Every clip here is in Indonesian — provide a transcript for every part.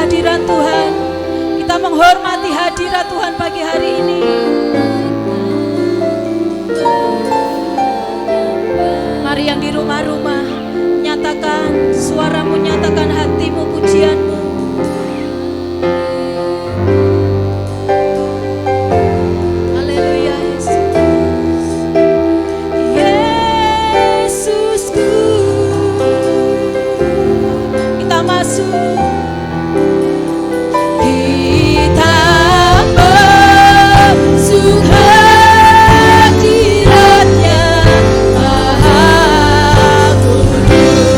kehadiran Tuhan. Kita menghormati hadirat Tuhan pagi hari ini. Mari yang di rumah-rumah, nyatakan suaramu, nyatakan hatimu, pujianmu. Haleluya Yesus. Yesusku, kita masuk. Kita masuk hadirat-Nya Maha Kudus.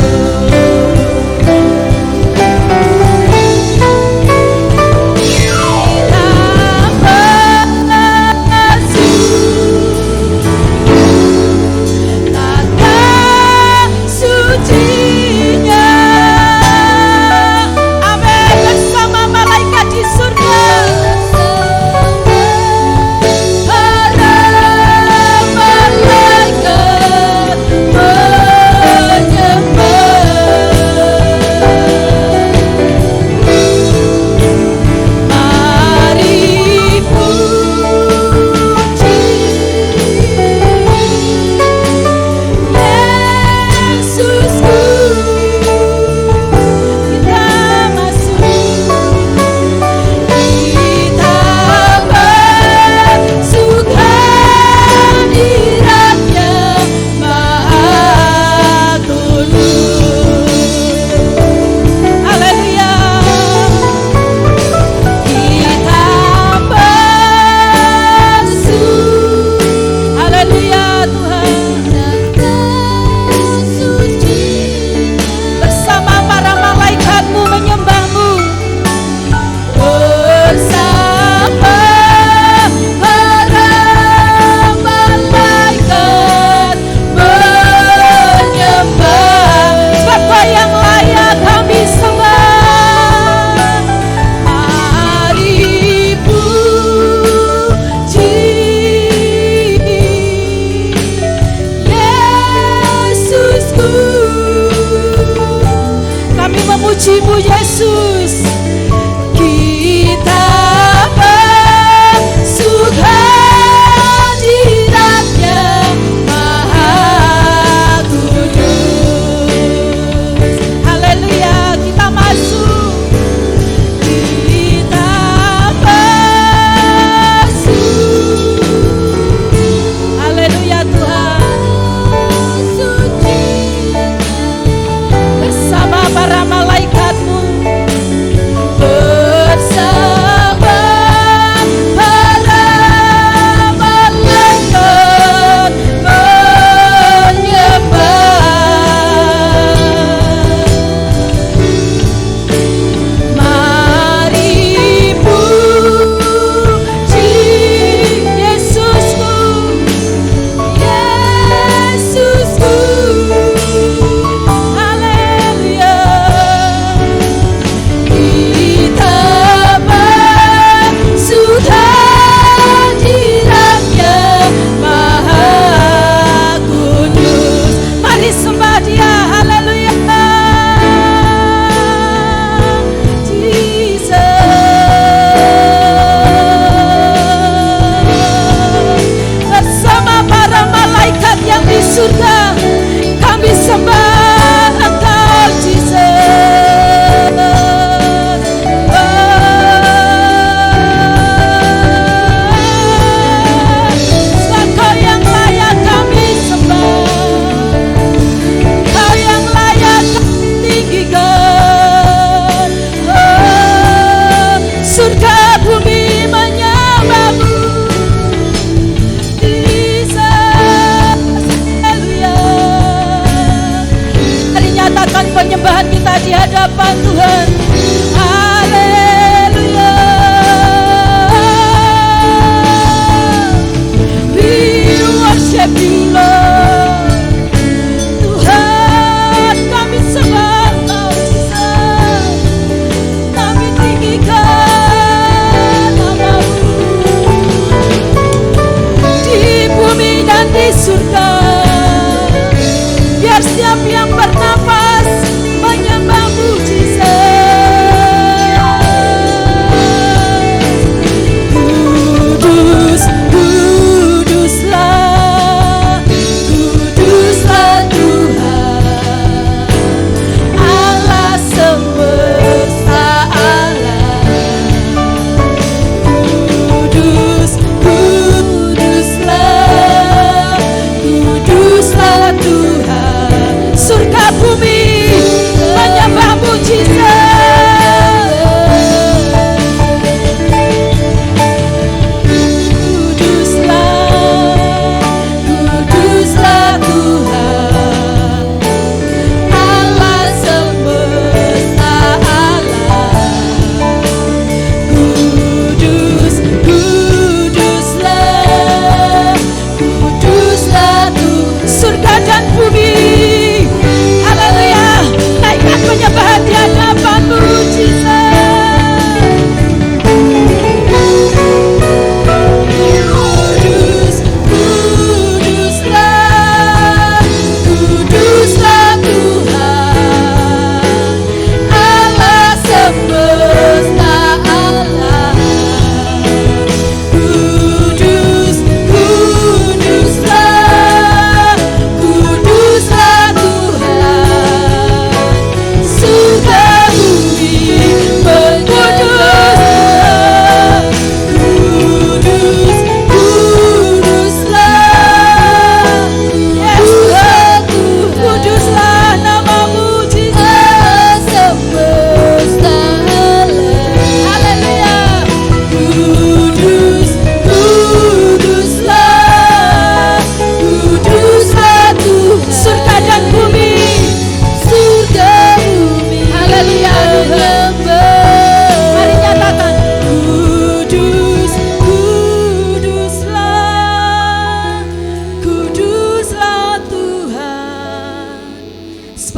memuji-Mu Yesus. Kita masuk hadirat-Nya Maha Kudus. Haleluya, kita masuk. Kita masuk. Haleluya Tuhan. Bersama para malaikat-Mu, bersama para malaikat menyembah. Mari puji Yesusku, Yesusku. Haleluya. Kita masuk hadirat-Nya Maha Kudus. Mari sembah Dia. Haleluya. Jesus. Bersama para malaikat yang di surga, kami sembah Engkau, Jesus. Engkau yang layak kami sembah, Engkau yang layak kami tinggikan. Surga bumi menyembah-Mu, Jesus. Haleluya. Mari nyatakan penyembahan kita di hadapan Tuhan. Haleluya. We worship You, Lord. Tuhan, kami sembah Engkau, Jesus. Kami tinggikan nama-Mu di bumi dan di surga. Biar setiap yang bernapas menyembah-Mu, Jesus.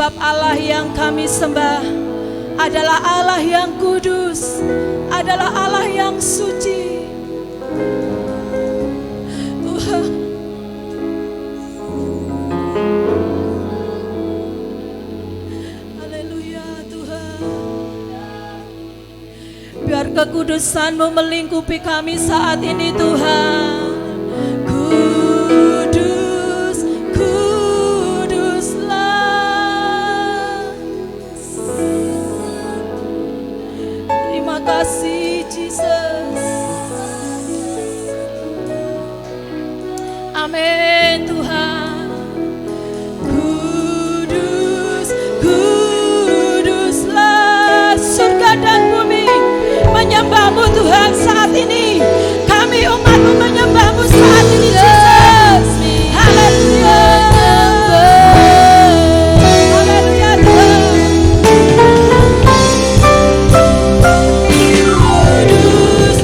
Sebab Allah yang kami sembah adalah Allah yang kudus, adalah Allah yang suci. Tuhan, haleluya Tuhan. Biar kekudusan-Mu melingkupi kami saat ini Tuhan. Kudus, kuduslah. Terima kasih Jesus. Amin Tuhan. Kudus, kuduslah. Surga dan bumi menyembah-Mu Tuhan saat ini. Kami umat-Mu menyembah-Mu saat ini Jesus. Haleluya. Haleluya Tuhan. Kudus,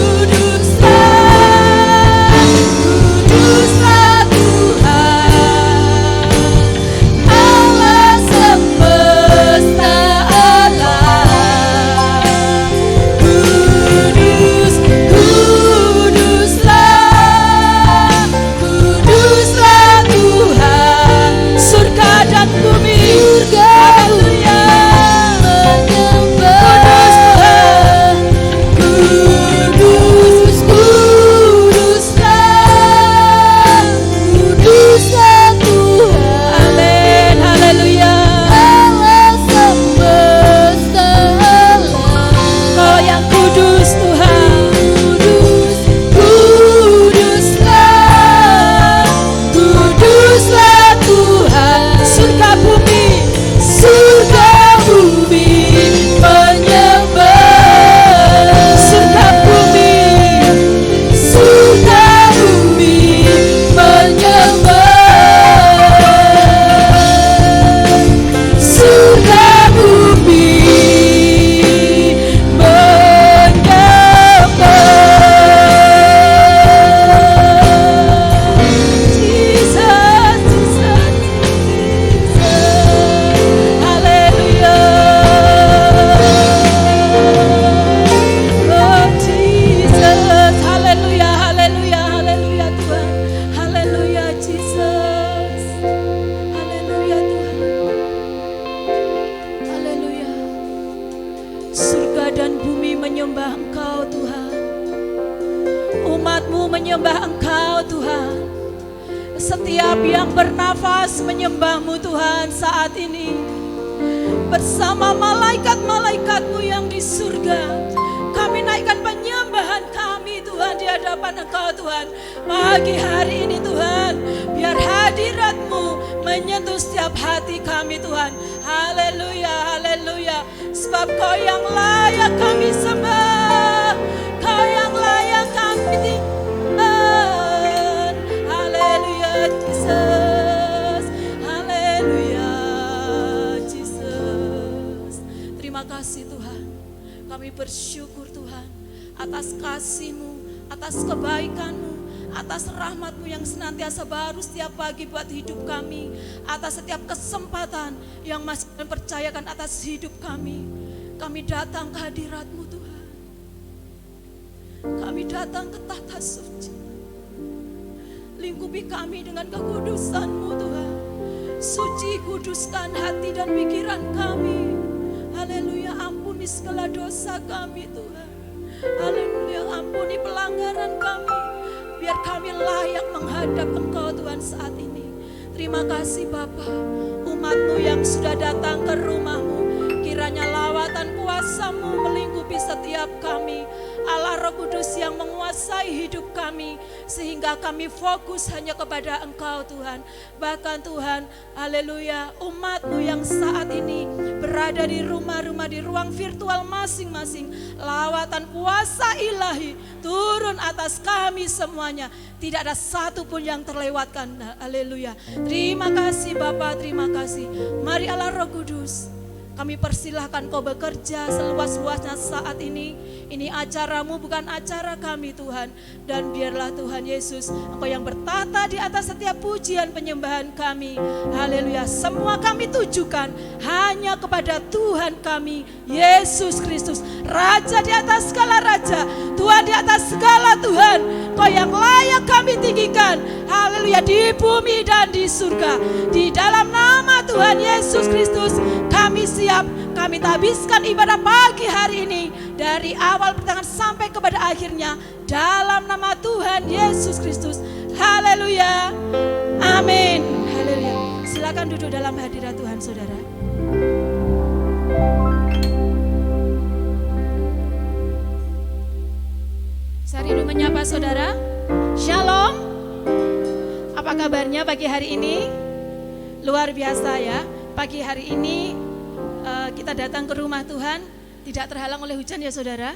kuduslah. Kuduslah Tuhan, Allah semesta alam. Kudus, kuduslah. Kuduslah Tuhan, surga dan bumi. Haleluya. Kudus Tuhan. Kudus, kuduslah. Kuduslah Tuhan. Amin. Haleluya. Allah semesta alam. Kau yang kudus Tuhan. Kudus, kuduslah. Kuduslah Tuhan. Surga bumi, surga bumi menyembah. Surga bumi, surga bumi menyembah. Surga bumi menyembah. Jesus, Jesus, Jesus. Haleluya. Oh Jesus. Haleluya, haleluya, haleluya Tuhan. Haleluya Jesus. Haleluya Tuhan. Haleluya. Surga dan bumi menyembah Engkau Tuhan. Umat-Mu menyembah Engkau Tuhan. Setiap yang bernafas menyembah-Mu Tuhan saat ini. Bersama malaikat-malaikat-Mu yang di surga, kami naikkan penyembahan kami Tuhan di hadapan Engkau Tuhan. Pagi hari ini Tuhan, biar hadirat-Mu menyentuh setiap hati kami Tuhan. Haleluya, haleluya. Sebab Kau yang layak kami sembah, Kau yang layak kami tinggikan. Haleluya Jesus. Haleluya Jesus. Terima kasih Tuhan. Kami bersyukur Tuhan atas kasih-Mu, atas kebaikan-Mu, atas rahmat-Mu yang senantiasa baru setiap pagi buat hidup kami, atas setiap kesempatan yang masih mempercayakan atas hidup kami. Kami datang ke hadirat-Mu Tuhan. Kami datang ke tahta suci. Lingkupi kami dengan kekudusan-Mu Tuhan. Suci kuduskan hati dan pikiran kami. Haleluya, ampuni segala dosa kami Tuhan. Haleluya, ampuni pelanggaran kami. Biar kami layak menghadap Engkau Tuhan saat ini. Terima kasih Bapa, umat-Mu yang sudah datang ke rumah-Mu. Kiranya lawatan kuasa-Mu melingkupi setiap kami. Allah Roh Kudus yang menguasai hidup kami, sehingga kami fokus hanya kepada Engkau Tuhan. Bahkan Tuhan, haleluya, umat-Mu yang saat ini berada di rumah-rumah, di ruang virtual masing-masing, lawatan kuasa ilahi turun atas kami semuanya. Tidak ada satu pun yang terlewatkan. Haleluya. Terima kasih Bapa, terima kasih. Mari Allah Roh Kudus, Kami persilahkan Kau bekerja seluas-luasnya saat ini. Ini acaramu, bukan acara kami Tuhan. Dan biarlah Tuhan Yesus, Engkau yang bertata di atas setiap pujian penyembahan kami. Haleluya. Semua kami tujukan hanya kepada Tuhan kami, Yesus Kristus, Raja di atas segala raja, Tuhan di atas segala Tuhan. Kau yang layak kami tinggikan. Haleluya, di bumi dan di surga. Di dalam nama Tuhan Yesus Kristus kami siap, kami habiskan ibadah pagi hari ini dari awal pertengahan sampai kepada akhirnya dalam nama Tuhan Yesus Kristus. Haleluya. Amin. Haleluya. Silakan duduk dalam hadirat Tuhan, saudara. Saya rindu menyapa saudara. Shalom. Apa kabarnya pagi hari ini? Luar biasa ya. Pagi hari ini kita datang ke rumah Tuhan, tidak terhalang oleh hujan ya saudara.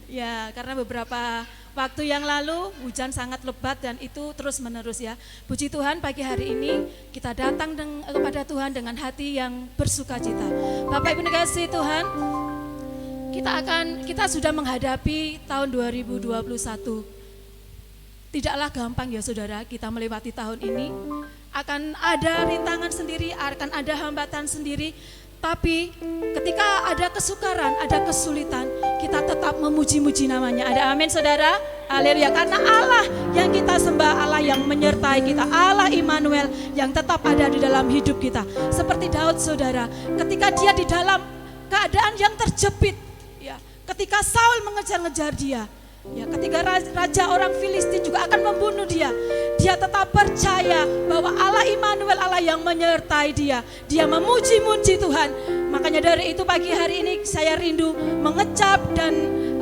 Ya, karena beberapa waktu yang lalu hujan sangat lebat dan itu terus menerus ya. Puji Tuhan, pagi hari ini kita datang kepada Tuhan dengan hati yang bersukacita. Bapak Ibu dikasihi Tuhan, kita sudah menghadapi tahun 2021. Tidaklah gampang ya saudara kita melewati tahun ini. Akan ada rintangan sendiri, akan ada hambatan sendiri. Tapi ketika ada kesukaran, ada kesulitan, kita tetap memuji-muji namanya. Ada amin saudara? Haleluya. Karena Allah yang kita sembah, Allah yang menyertai kita, Allah Immanuel yang tetap ada di dalam hidup kita. Seperti Daud saudara, ketika dia di dalam keadaan yang terjepit, ya, ketika Saul mengejar-ngejar dia, ya, ketika raja orang Filistin juga akan membunuh dia, dia tetap percaya bahwa Allah Immanuel, Allah yang menyertai dia. Dia memuji-muji Tuhan. Makanya dari itu pagi hari ini saya rindu mengecap dan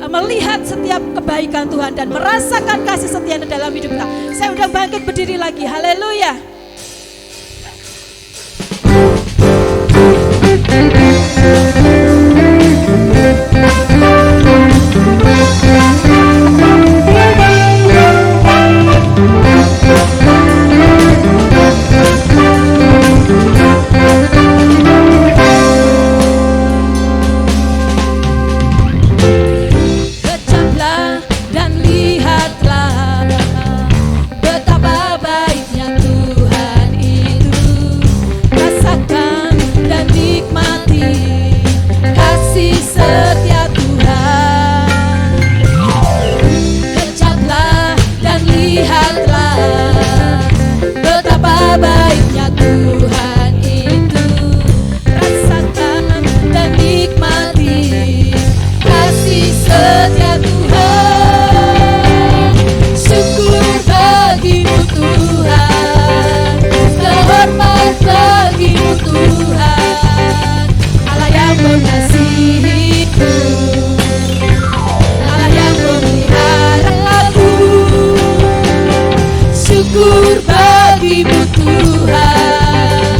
melihat setiap kebaikan Tuhan dan merasakan kasih setia dalam hidup kita. Saya udah bangkit berdiri lagi. Haleluya. Syukur bagimu Tuhan.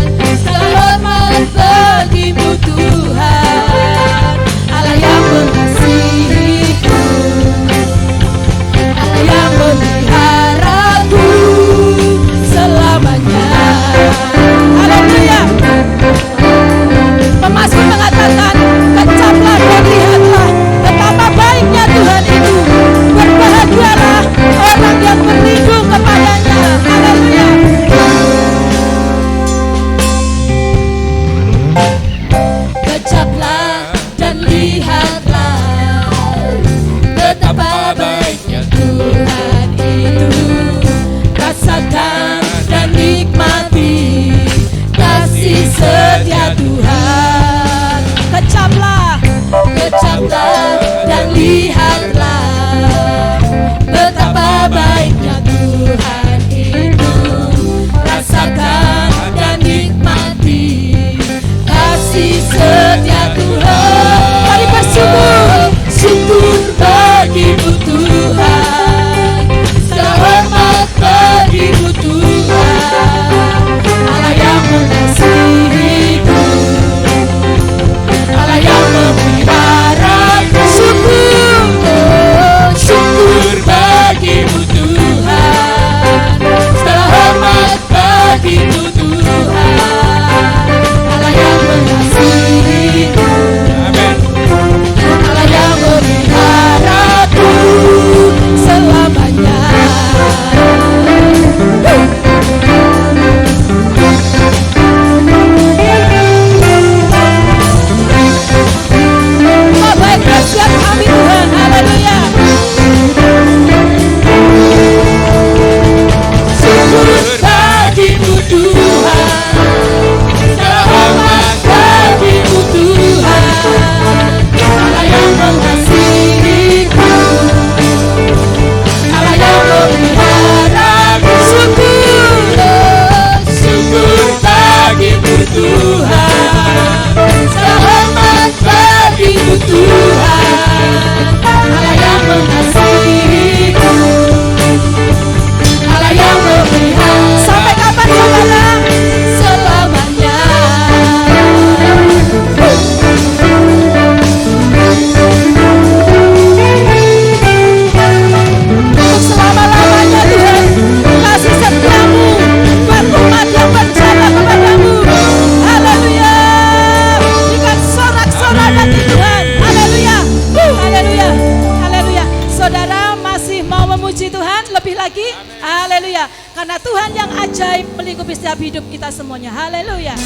melingkupi setiap hidup kita semuanya. Haleluya.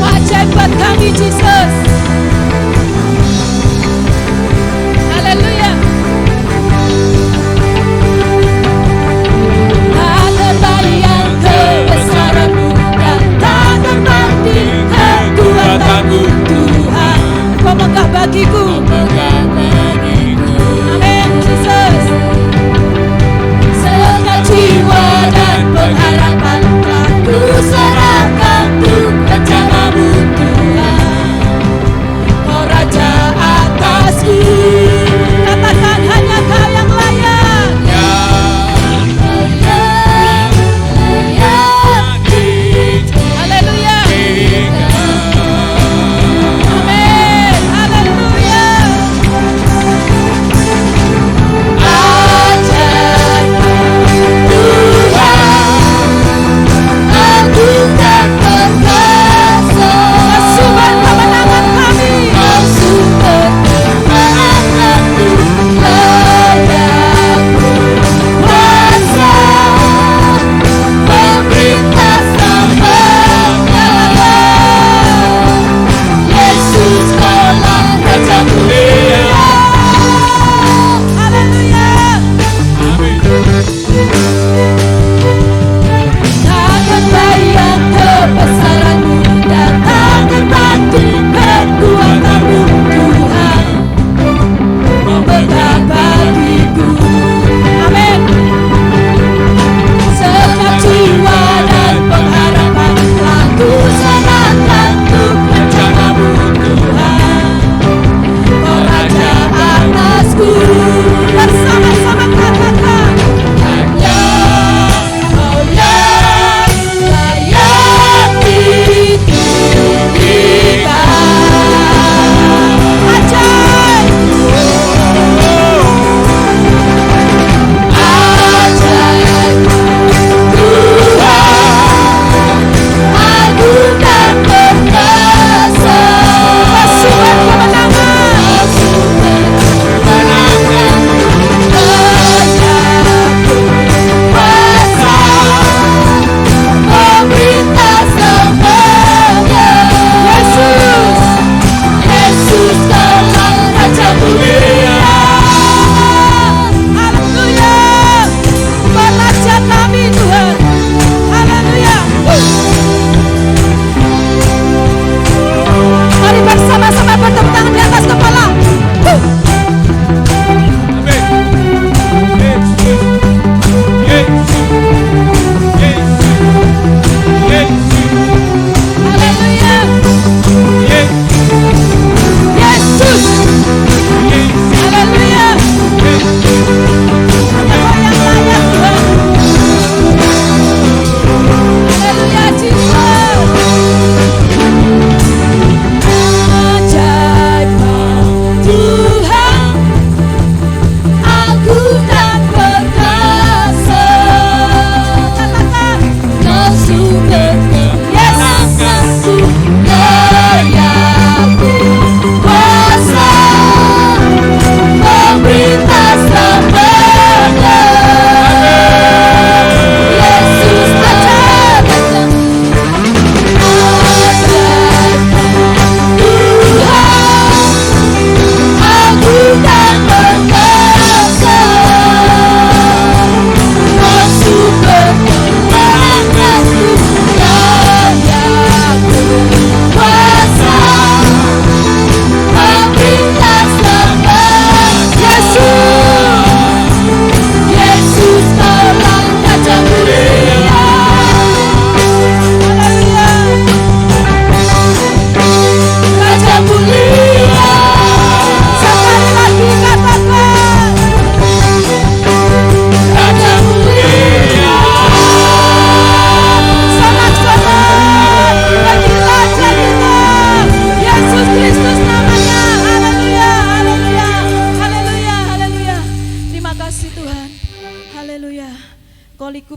Wajib buat kami, Jesus. Haleluya. Tak terbayang kebesaran-Mu dan tak terbayang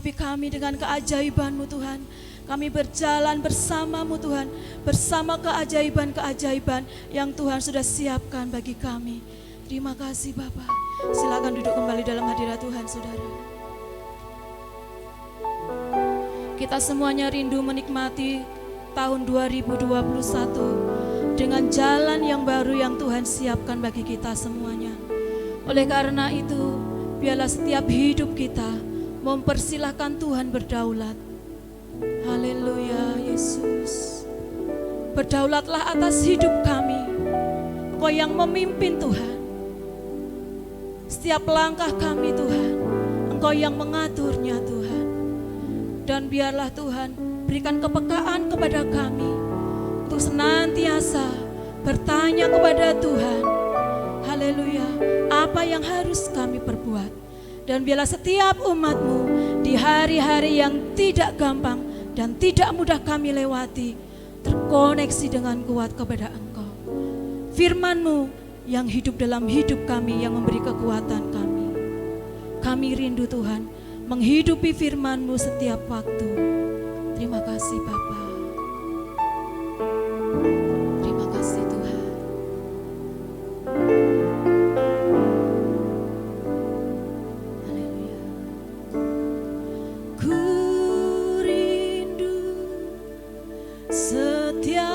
Sanggupi kami dengan keajaiban-Mu Tuhan. Kami berjalan bersama-Mu Tuhan, bersama keajaiban-keajaiban yang Tuhan sudah siapkan bagi kami. Terima kasih Bapa. Silakan duduk kembali dalam hadirat Tuhan, saudara. Kita semuanya rindu menikmati tahun 2021 dengan jalan yang baru yang Tuhan siapkan bagi kita semuanya. Oleh karena itu, biarlah setiap hidup kita mempersilahkan Tuhan berdaulat. Haleluya, Yesus. Berdaulatlah atas hidup kami. Engkau yang memimpin Tuhan. Setiap langkah kami Tuhan, Engkau yang mengaturnya Tuhan. Dan biarlah Tuhan berikan kepekaan kepada kami untuk senantiasa bertanya kepada Tuhan, haleluya, apa yang harus kami perbuat. Dan biarlah setiap umat-Mu di hari-hari yang tidak gampang dan tidak mudah kami lewati, terkoneksi dengan kuat kepada Engkau. Firman-Mu yang hidup dalam hidup kami, yang memberi kekuatan kami. Kami rindu Tuhan menghidupi firman-Mu setiap waktu. Terima kasih Bapa. Terima kasih Tuhan. Haleluya. Ku rindu setiap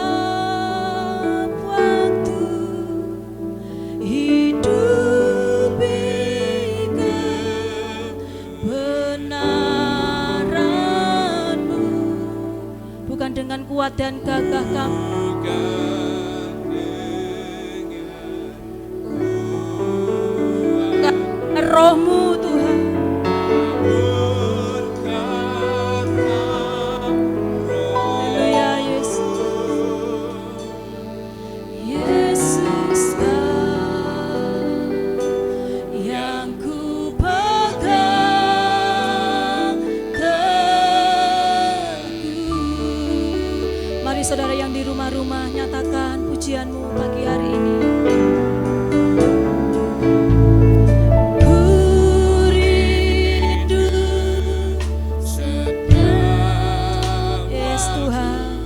waktu hidupi kebenaran-Mu, bukan dengan kuat dan gagah kami, Roh-Mu Tuhan. Haleluya Yesus. Yesus Kau yang ku pegang teguh. Mari saudara yang di rumah-rumah nyatakan pujian-Mu pagi hari ini. Yes Tuhan.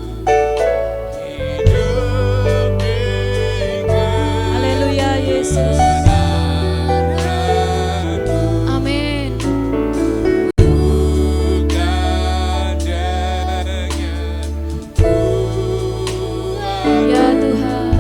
Haleluya Yesus. Amin. Ya Tuhan.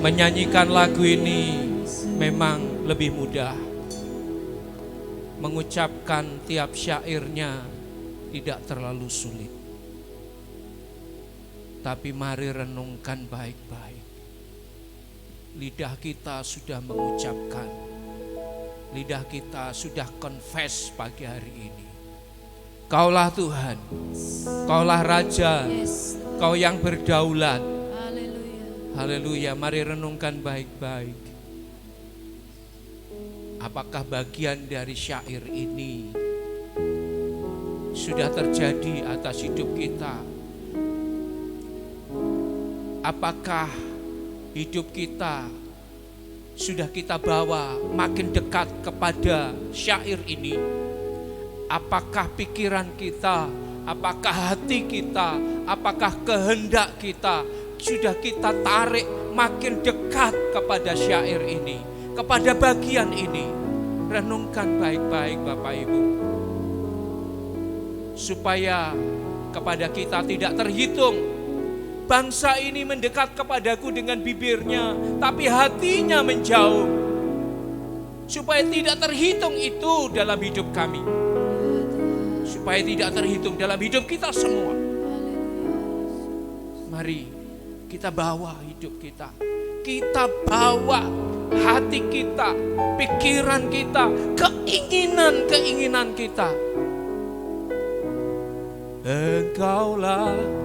Menyanyikan lagu ini memang lebih mudah. Mengucapkan tiap syairnya tidak terlalu sulit. Tapi mari renungkan baik-baik. Lidah kita sudah mengucapkan, lidah kita sudah confess pagi hari ini. Kaulah Tuhan, Kaulah Raja, Kau yang berdaulat. Haleluya, mari renungkan baik-baik. Apakah bagian dari syair ini sudah terjadi atas hidup kita? Apakah hidup kita sudah kita bawa makin dekat kepada syair ini? Apakah pikiran kita, apakah hati kita, apakah kehendak kita sudah kita tarik makin dekat kepada syair ini, kepada bagian ini? Renungkan baik-baik Bapak Ibu, supaya kepada kita tidak terhitung. Bangsa ini mendekat kepadaku dengan bibirnya, tapi hatinya menjauh. Supaya tidak terhitung itu dalam hidup kami, supaya tidak terhitung dalam hidup kita semua. Mari kita bawa hidup kita, kita bawa hati kita, pikiran kita, keinginan-keinginan kita. Engkaulah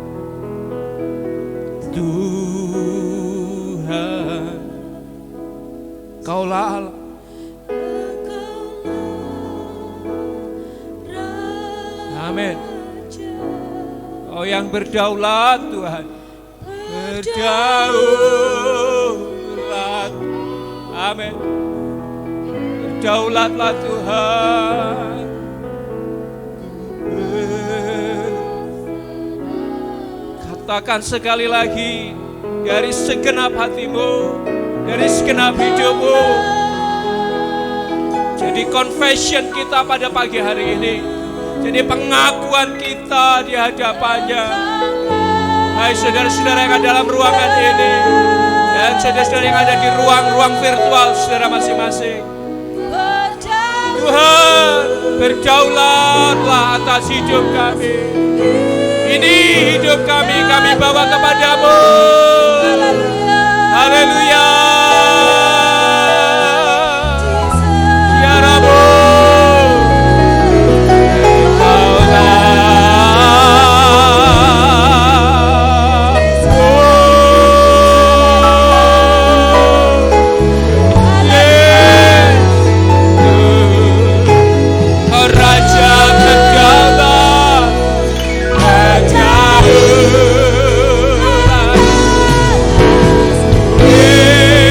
Tuhan, Kaulah Allah, amin. Kau yang berdaulat Tuhan, berdaulat, amin. Berdaulatlah Tuhan. Katakan sekali lagi dari segenap hatimu, dari segenap hidupmu. Jadi confession kita pada pagi hari ini, jadi pengakuan kita di hadapannya. Hai saudara-saudara yang ada dalam ruangan ini, dan saudara-saudara yang ada di ruang-ruang virtual saudara masing-masing. Tuhan, berdaulatlah atas hidup kami. Ini hidup kami bawa kepadamu. Haleluya. Siaramu. Yeah.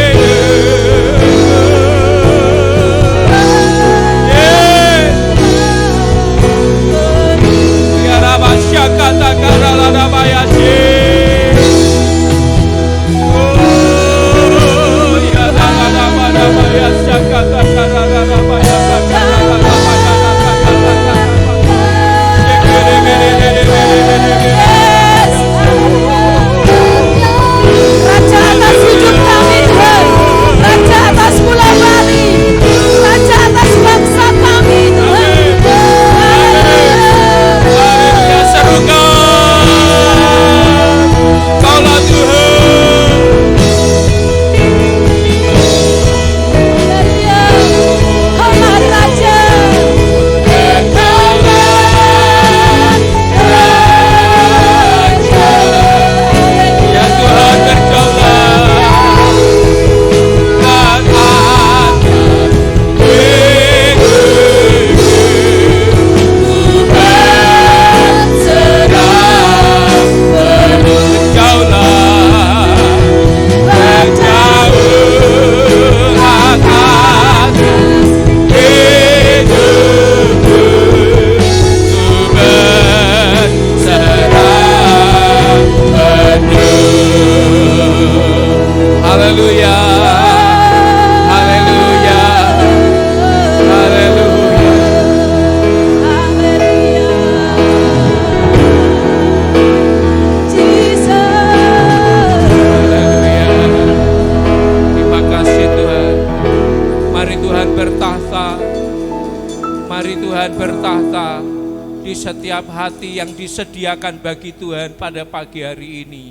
setiap hati yang disediakan bagi Tuhan pada pagi hari ini.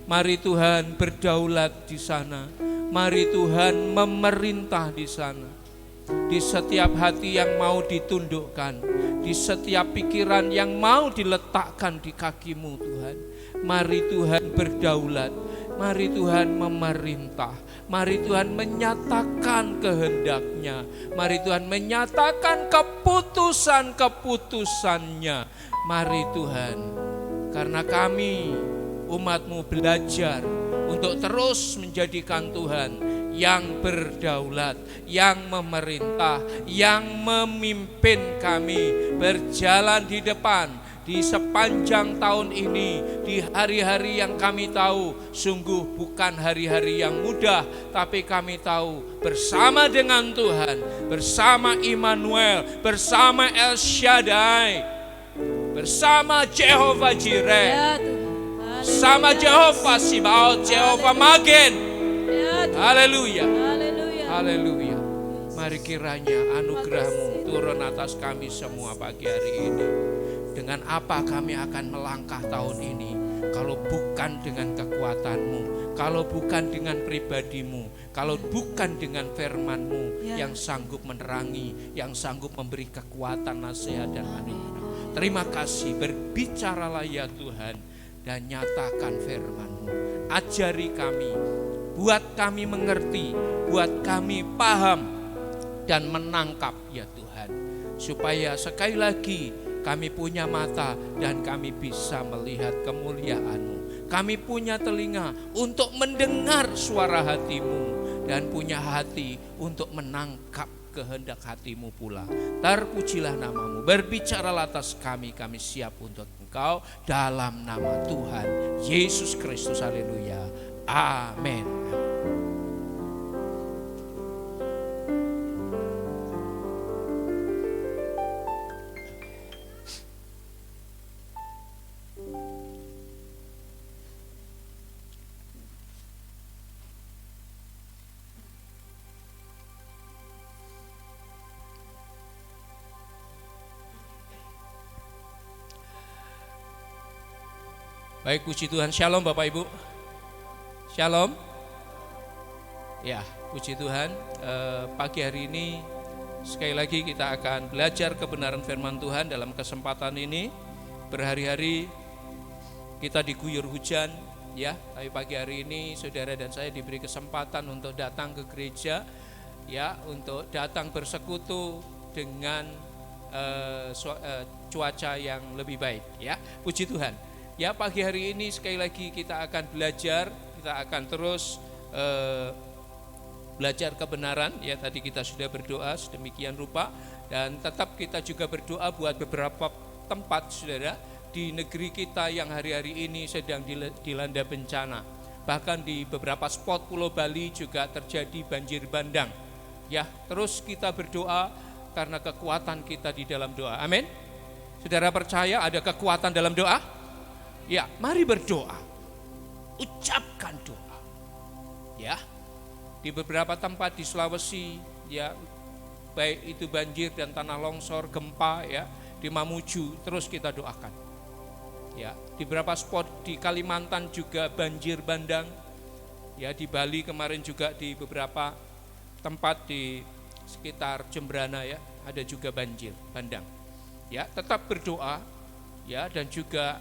Mari Tuhan berdaulat di sana. Mari Tuhan memerintah di sana. Di setiap hati yang mau ditundukkan, di setiap pikiran yang mau diletakkan di kaki-Mu Tuhan. Mari Tuhan berdaulat, mari Tuhan memerintah, mari Tuhan menyatakan kehendak-Nya, mari Tuhan menyatakan keputusan-keputusan-Nya. Mari Tuhan, karena kami umat-Mu belajar untuk terus menjadikan Tuhan yang berdaulat, yang memerintah, yang memimpin kami berjalan di depan di sepanjang tahun ini, di hari-hari yang kami tahu sungguh bukan hari-hari yang mudah, tapi kami tahu bersama dengan Tuhan, bersama Immanuel, bersama El Shaddai, bersama Jehovah Jireh, Ya Tuhan. sama Jehovah Sibaot, Jehovah Magen. Ya Tuhan. Haleluya. Haleluya. Haleluya. Mari kiranya anugerah-Mu turun atas kami semua pagi hari ini. Dengan apa kami akan melangkah tahun ini kalau bukan dengan kekuatan-Mu, kalau bukan dengan pribadi-Mu, kalau bukan dengan firman-Mu yang sanggup menerangi, yang sanggup memberi kekuatan, nasihat dan anugerah. Terima kasih, berbicaralah ya Tuhan dan nyatakan firman-Mu. Ajari kami, buat kami mengerti, buat kami paham dan menangkap ya Tuhan. Supaya sekali lagi kami punya mata dan kami bisa melihat kemuliaan-Mu. Kami punya telinga untuk mendengar suara hati-Mu dan punya hati untuk menangkap kehendak hati-Mu pula. Terpujilah nama-Mu, berbicaralah atas kami, kami siap untuk Engkau dalam nama Tuhan Yesus Kristus. Haleluya. Amin. Baik, puji Tuhan. Shalom Bapak Ibu. Shalom. Ya, puji Tuhan. Pagi hari ini sekali lagi kita akan belajar kebenaran firman Tuhan dalam kesempatan ini. Berhari-hari kita diguyur hujan, ya. Tapi pagi hari ini saudara dan saya diberi kesempatan untuk datang ke gereja, ya, untuk datang bersekutu dengan cuaca yang lebih baik, ya. Puji Tuhan. Ya, pagi hari ini sekali lagi kita akan belajar, kita akan terus belajar kebenaran. Ya, tadi kita sudah berdoa sedemikian rupa dan tetap kita juga berdoa buat beberapa tempat saudara di negeri kita yang hari-hari ini sedang dilanda bencana. Bahkan di beberapa spot Pulau Bali juga terjadi banjir bandang. Ya, terus kita berdoa karena kekuatan kita di dalam doa. Amin. Saudara percaya ada kekuatan dalam doa? Ya, mari berdoa. Ucapkan doa. Ya. Di beberapa tempat di Sulawesi, ya, baik itu banjir dan tanah longsor, gempa, ya, di Mamuju, terus kita doakan. Ya, di beberapa spot di Kalimantan juga banjir bandang. Ya, di Bali kemarin juga di beberapa tempat di sekitar Jembrana, ya, ada juga banjir bandang. Ya, tetap berdoa. Ya, dan juga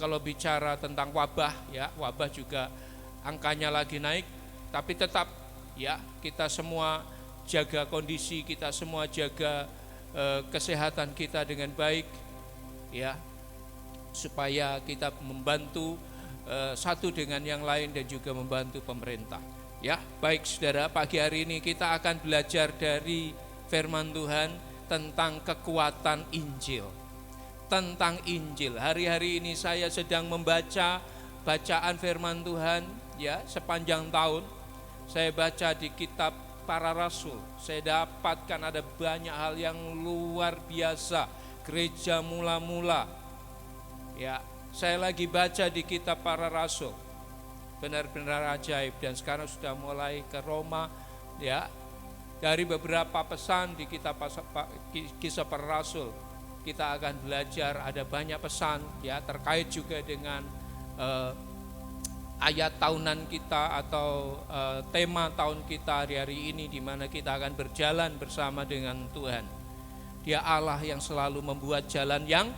kalau bicara tentang wabah, ya, wabah juga angkanya lagi naik, tapi tetap, ya, kita semua jaga kondisi, kita semua jaga kesehatan kita dengan baik, ya, supaya kita membantu satu dengan yang lain dan juga membantu pemerintah. Ya, baik saudara, pagi hari ini kita akan belajar dari firman Tuhan tentang kekuatan Injil. Tentang Injil. Hari-hari ini saya sedang membaca bacaan firman Tuhan, ya, sepanjang tahun. Saya baca di kitab para rasul. Saya dapatkan ada banyak hal yang luar biasa. Gereja mula-mula. Ya, saya lagi baca di kitab para rasul. Benar-benar ajaib, dan sekarang sudah mulai ke Roma, ya. Dari beberapa pesan di kitab kisah para rasul, kita akan belajar, ada banyak pesan ya terkait juga dengan ayat tahunan kita atau tema tahun kita hari ini, di mana kita akan berjalan bersama dengan Tuhan. Dia Allah yang selalu membuat jalan yang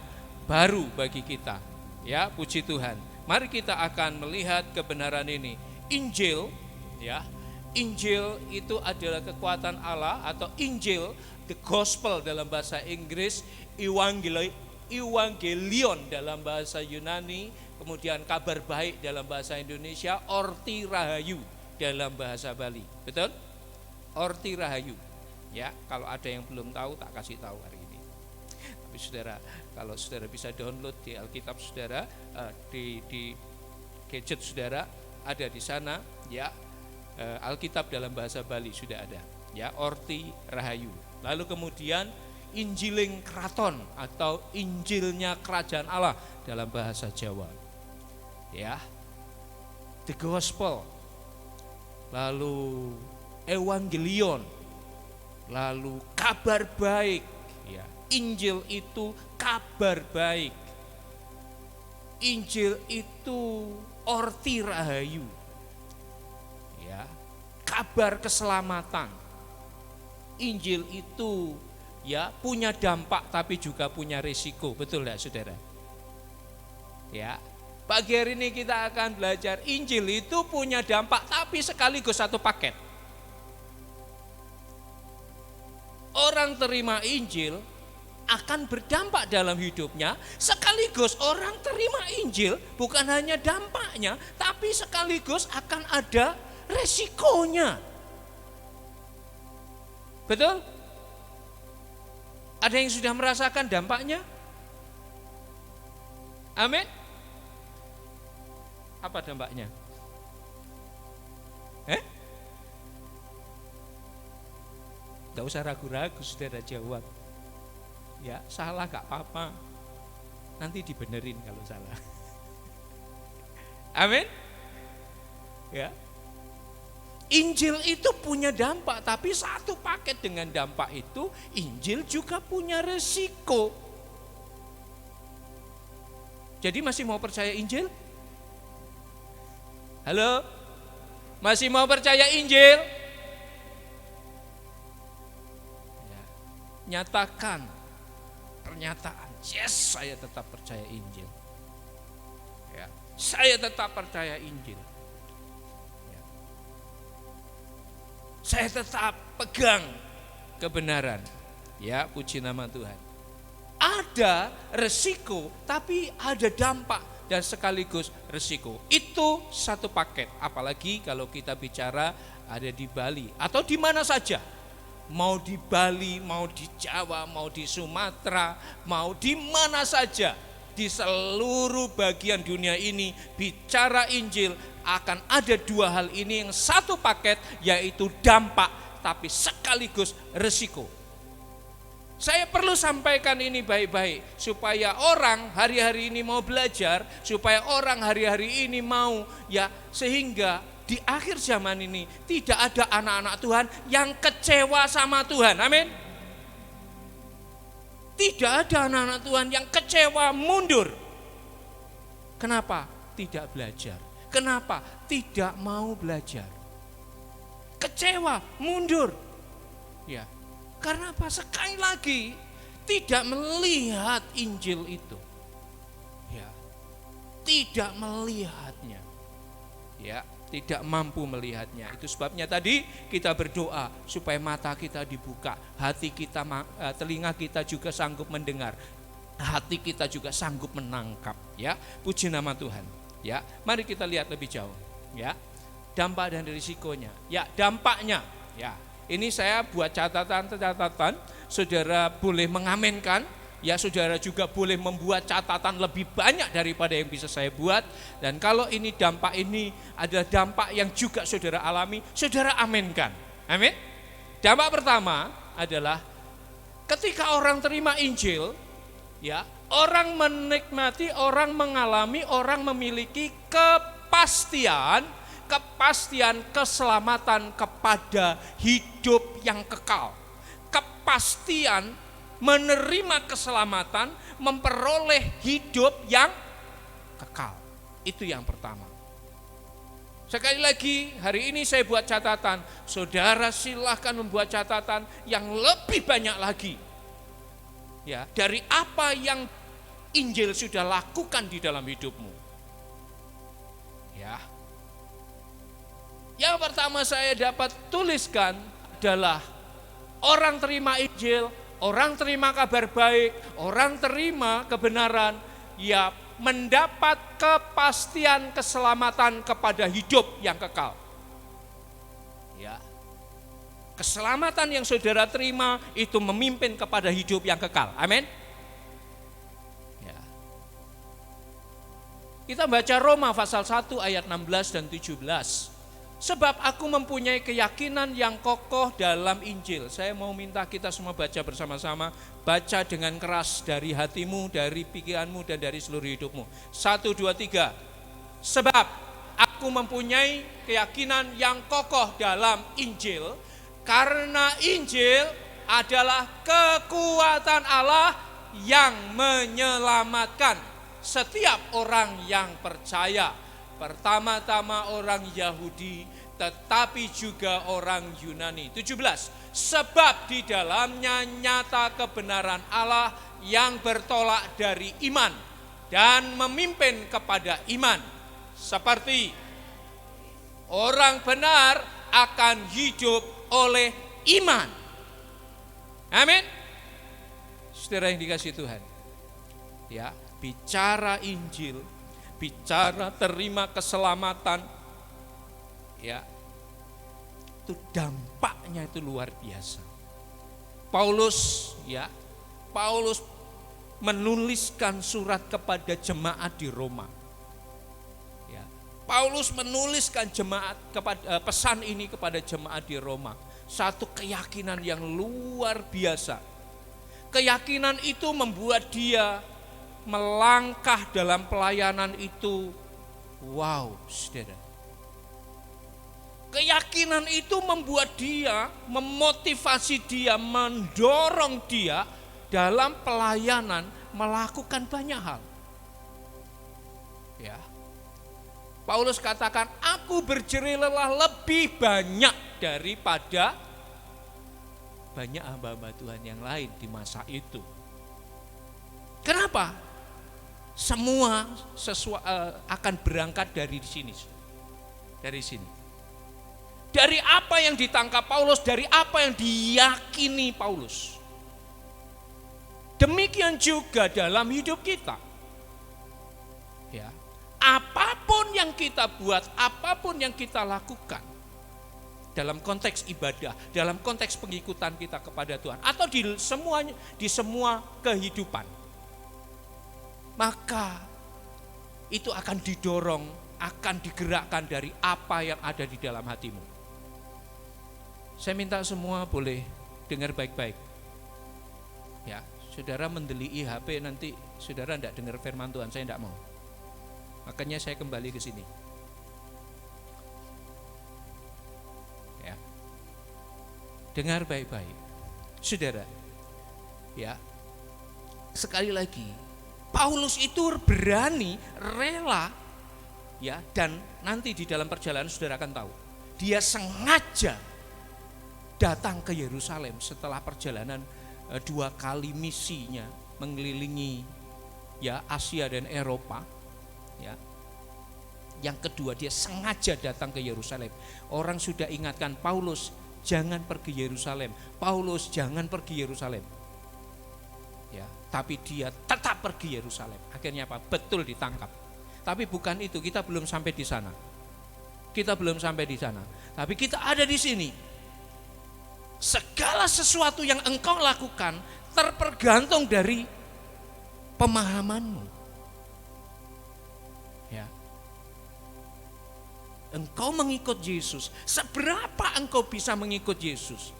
baru bagi kita. Ya, puji Tuhan. Mari kita akan melihat kebenaran ini. Injil, ya. Injil itu adalah kekuatan Allah, atau Injil, the gospel dalam bahasa Inggris, evangelion dalam bahasa Yunani, kemudian kabar baik dalam bahasa Indonesia, Orti Rahayu dalam bahasa Bali. Betul? Orti Rahayu. Ya, kalau ada yang belum tahu tak kasih tahu hari ini. Tapi saudara, kalau saudara bisa download di Alkitab saudara, di gadget saudara, ada di sana ya, Alkitab dalam bahasa Bali sudah ada ya, Orti Rahayu. Lalu kemudian Injiling Kraton atau Injilnya Kerajaan Allah dalam bahasa Jawa ya, the gospel, lalu evangelion, lalu kabar baik ya. Injil itu kabar baik, Injil itu Orti Rahayu ya, kabar keselamatan. Injil itu ya punya dampak tapi juga punya risiko, betul enggak saudara? Ya, pagi hari ini kita akan belajar Injil itu punya dampak tapi sekaligus satu paket. Orang terima Injil akan berdampak dalam hidupnya, sekaligus orang terima Injil bukan hanya dampaknya, tapi sekaligus akan ada resikonya. Betul? Ada yang sudah merasakan dampaknya? Amin. Apa dampaknya? Tidak usah ragu-ragu, saudara jawab. Ya, salah gak apa-apa. Nanti dibenerin kalau salah. Amin. Ya. Injil itu punya dampak, tapi satu paket dengan dampak itu, Injil juga punya resiko. Jadi masih mau percaya Injil? Halo? Masih mau percaya Injil? Ya. Nyatakan pernyataan, yes, saya tetap percaya Injil. Ya, saya tetap percaya Injil. Ya. Saya tetap pegang kebenaran. Ya, puji nama Tuhan. Ada resiko, tapi ada dampak dan sekaligus resiko. Itu satu paket. Apalagi kalau kita bicara ada di Bali atau di mana saja. Mau di Bali, mau di Jawa, mau di Sumatera, mau di mana saja, di seluruh bagian dunia ini bicara Injil akan ada dua hal ini yang satu paket, yaitu dampak tapi sekaligus resiko. Saya perlu sampaikan ini baik-baik supaya orang hari-hari ini mau belajar, supaya orang hari-hari ini mau ya, sehingga di akhir zaman ini tidak ada anak-anak Tuhan yang kecewa sama Tuhan. Amin. Tidak ada anak-anak Tuhan yang kecewa, mundur. Kenapa? Tidak belajar. Kenapa? Tidak mau belajar. Kecewa, mundur. Ya. Karena apa? Sekali lagi tidak melihat Injil itu. Ya. Tidak melihatnya. Ya. Tidak mampu melihatnya. Itu sebabnya tadi kita berdoa supaya mata kita dibuka, hati kita, telinga kita juga sanggup mendengar, hati kita juga sanggup menangkap. Ya, puji nama Tuhan. Ya, mari kita lihat lebih jauh. Ya, dampak dan risikonya. Ya, dampaknya. Ya, ini saya buat catatan. Saudara boleh mengamenkan. Ya, saudara juga boleh membuat catatan lebih banyak daripada yang bisa saya buat. Dan kalau ini dampak ini adalah dampak yang juga saudara alami, saudara amenkan. Amin. Dampak pertama adalah ketika orang terima Injil, ya, orang menikmati, orang mengalami, orang memiliki kepastian keselamatan kepada hidup yang kekal. Kepastian menerima keselamatan, memperoleh hidup yang kekal. Itu yang pertama. Sekali lagi, hari ini saya buat catatan. Saudara silahkan membuat catatan yang lebih banyak lagi. Ya, dari apa yang Injil sudah lakukan di dalam hidupmu. Ya. Yang pertama saya dapat tuliskan adalah orang terima Injil, orang terima kabar baik, orang terima kebenaran, ya mendapat kepastian keselamatan kepada hidup yang kekal. Ya. Keselamatan yang saudara terima itu memimpin kepada hidup yang kekal. Amin. Ya. Kita baca Roma pasal 1 ayat 16 dan 17. Sebab aku mempunyai keyakinan yang kokoh dalam Injil. Saya mau minta kita semua baca bersama-sama. Baca dengan keras dari hatimu, dari pikiranmu, dan dari seluruh hidupmu. 1, 2, 3. Sebab aku mempunyai keyakinan yang kokoh dalam Injil. Karena Injil adalah kekuatan Allah yang menyelamatkan setiap orang yang percaya. Pertama-tama orang Yahudi, tetapi juga orang Yunani. 17. Sebab di dalamnya nyata kebenaran Allah yang bertolak dari iman dan memimpin kepada iman. Seperti orang benar akan hidup oleh iman. Amin. Saudara yang dikasihi Tuhan. Ya, bicara Injil, bicara terima keselamatan, ya, itu dampaknya itu luar biasa. Paulus menuliskan surat kepada jemaat di Roma. Ya, Paulus menuliskan pesan ini kepada jemaat di Roma. Satu keyakinan yang luar biasa. Keyakinan itu membuat dia melangkah dalam pelayanan itu. Wow, saudara. Keyakinan itu membuat dia, memotivasi dia, mendorong dia dalam pelayanan melakukan banyak hal. Ya. Paulus katakan, aku berjerih lelah lebih banyak daripada banyak hamba-hamba Tuhan yang lain di masa itu. Kenapa? Semua akan berangkat dari sini. Dari sini. Dari apa yang ditangkap Paulus, dari apa yang diyakini Paulus. Demikian juga dalam hidup kita. Ya. Apapun yang kita buat, apapun yang kita lakukan, dalam konteks ibadah, dalam konteks pengikutan kita kepada Tuhan, atau di semua kehidupan, maka itu akan didorong, akan digerakkan dari apa yang ada di dalam hatimu. Saya minta semua boleh dengar baik-baik. Ya, saudara mendelii HP nanti saudara tidak dengar firman Tuhan, saya tidak mau. Makanya saya kembali ke sini. Ya. Dengar baik-baik. Saudara, ya. Sekali lagi, Paulus itu berani, rela, ya, dan nanti di dalam perjalanan saudara akan tahu, dia sengaja datang ke Yerusalem setelah perjalanan 2 kali misinya mengelilingi, ya, Asia dan Eropa, ya. Yang kedua, dia sengaja datang ke Yerusalem. Orang sudah ingatkan Paulus, jangan pergi Yerusalem. Paulus, jangan pergi Yerusalem. Ya, tapi dia tetap pergi Yerusalem. Akhirnya apa? Betul ditangkap. Tapi bukan itu, kita belum sampai di sana. Kita belum sampai di sana. Tapi kita ada di sini. Segala sesuatu yang engkau lakukan tergantung dari pemahamanmu. Ya. Engkau mengikut Yesus. Seberapa engkau bisa mengikut Yesus?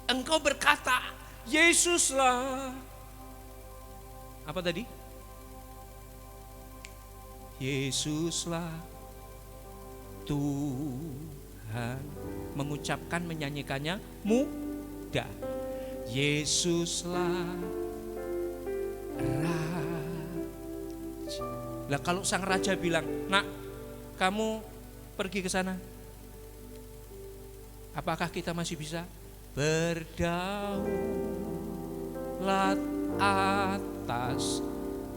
Engkau berkata, Yesuslah. Apa tadi? Yesuslah Tuhan. Mengucapkan, menyanyikannya mudah. Yesuslah Raja. Lah kalau sang raja bilang, "Nak, kamu pergi ke sana." Apakah kita masih bisa? Berdaulat atas